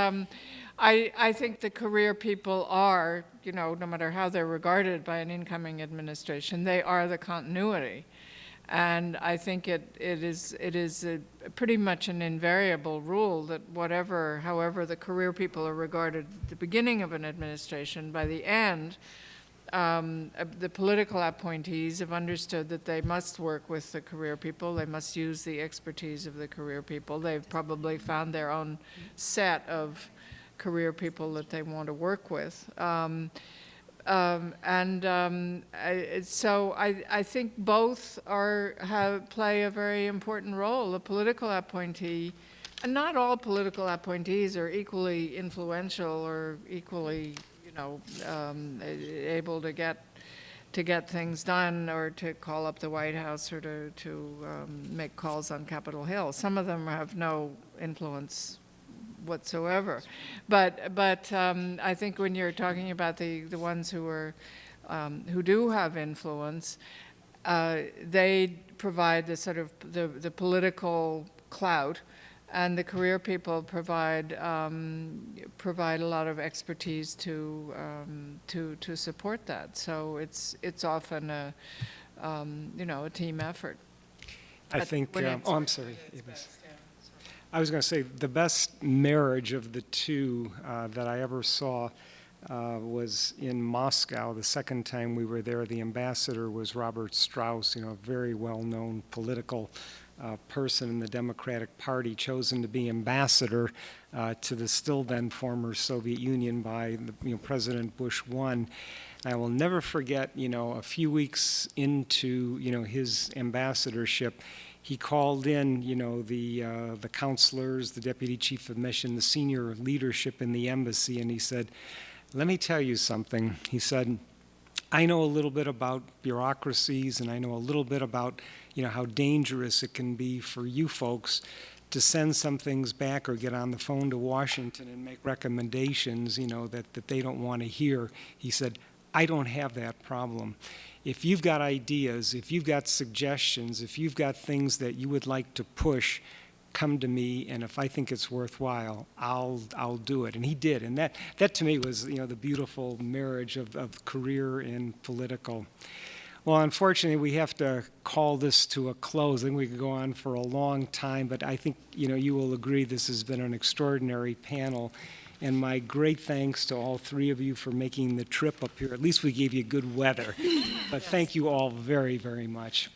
I think the career people are, no matter how they're regarded by an incoming administration, they are the continuity. And I think it is pretty much an invariable rule that however the career people are regarded at the beginning of an administration, by the end, the political appointees have understood that they must work with the career people. They must use the expertise of the career people. They've probably found their own set of career people that they want to work with. So I think both play a very important role. A political appointee, and not all political appointees are equally influential or equally able to get things done, or to call up the White House, or to make calls on Capitol Hill. Some of them have no influence whatsoever, but I think when you're talking about the ones who do have influence, they provide the sort of the political clout. And the career people provide a lot of expertise to support that. So it's often a team effort. I think. I'm sorry. I was going to say the best marriage of the two that I ever saw was in Moscow. The second time we were there, the ambassador was Robert Strauss, a very well-known political person in the Democratic Party, chosen to be ambassador to the still then former Soviet Union by President Bush I. I will never forget, a few weeks into his ambassadorship, he called in the counselors, the deputy chief of mission, the senior leadership in the embassy, and he said, "Let me tell you something." He said, "I know a little bit about bureaucracies, and I know a little bit about how dangerous it can be for you folks to send some things back or get on the phone to Washington and make recommendations, that they don't want to hear." He said, "I don't have that problem. If you've got ideas, if you've got suggestions, if you've got things that you would like to push, come to me, and if I think it's worthwhile, I'll do it." And he did. And that to me was the beautiful marriage of career and political. Well, unfortunately, we have to call this to a close. I think we could go on for a long time, but I think you will agree this has been an extraordinary panel. And my great thanks to all three of you for making the trip up here. At least we gave you good weather. But thank you all very, very much.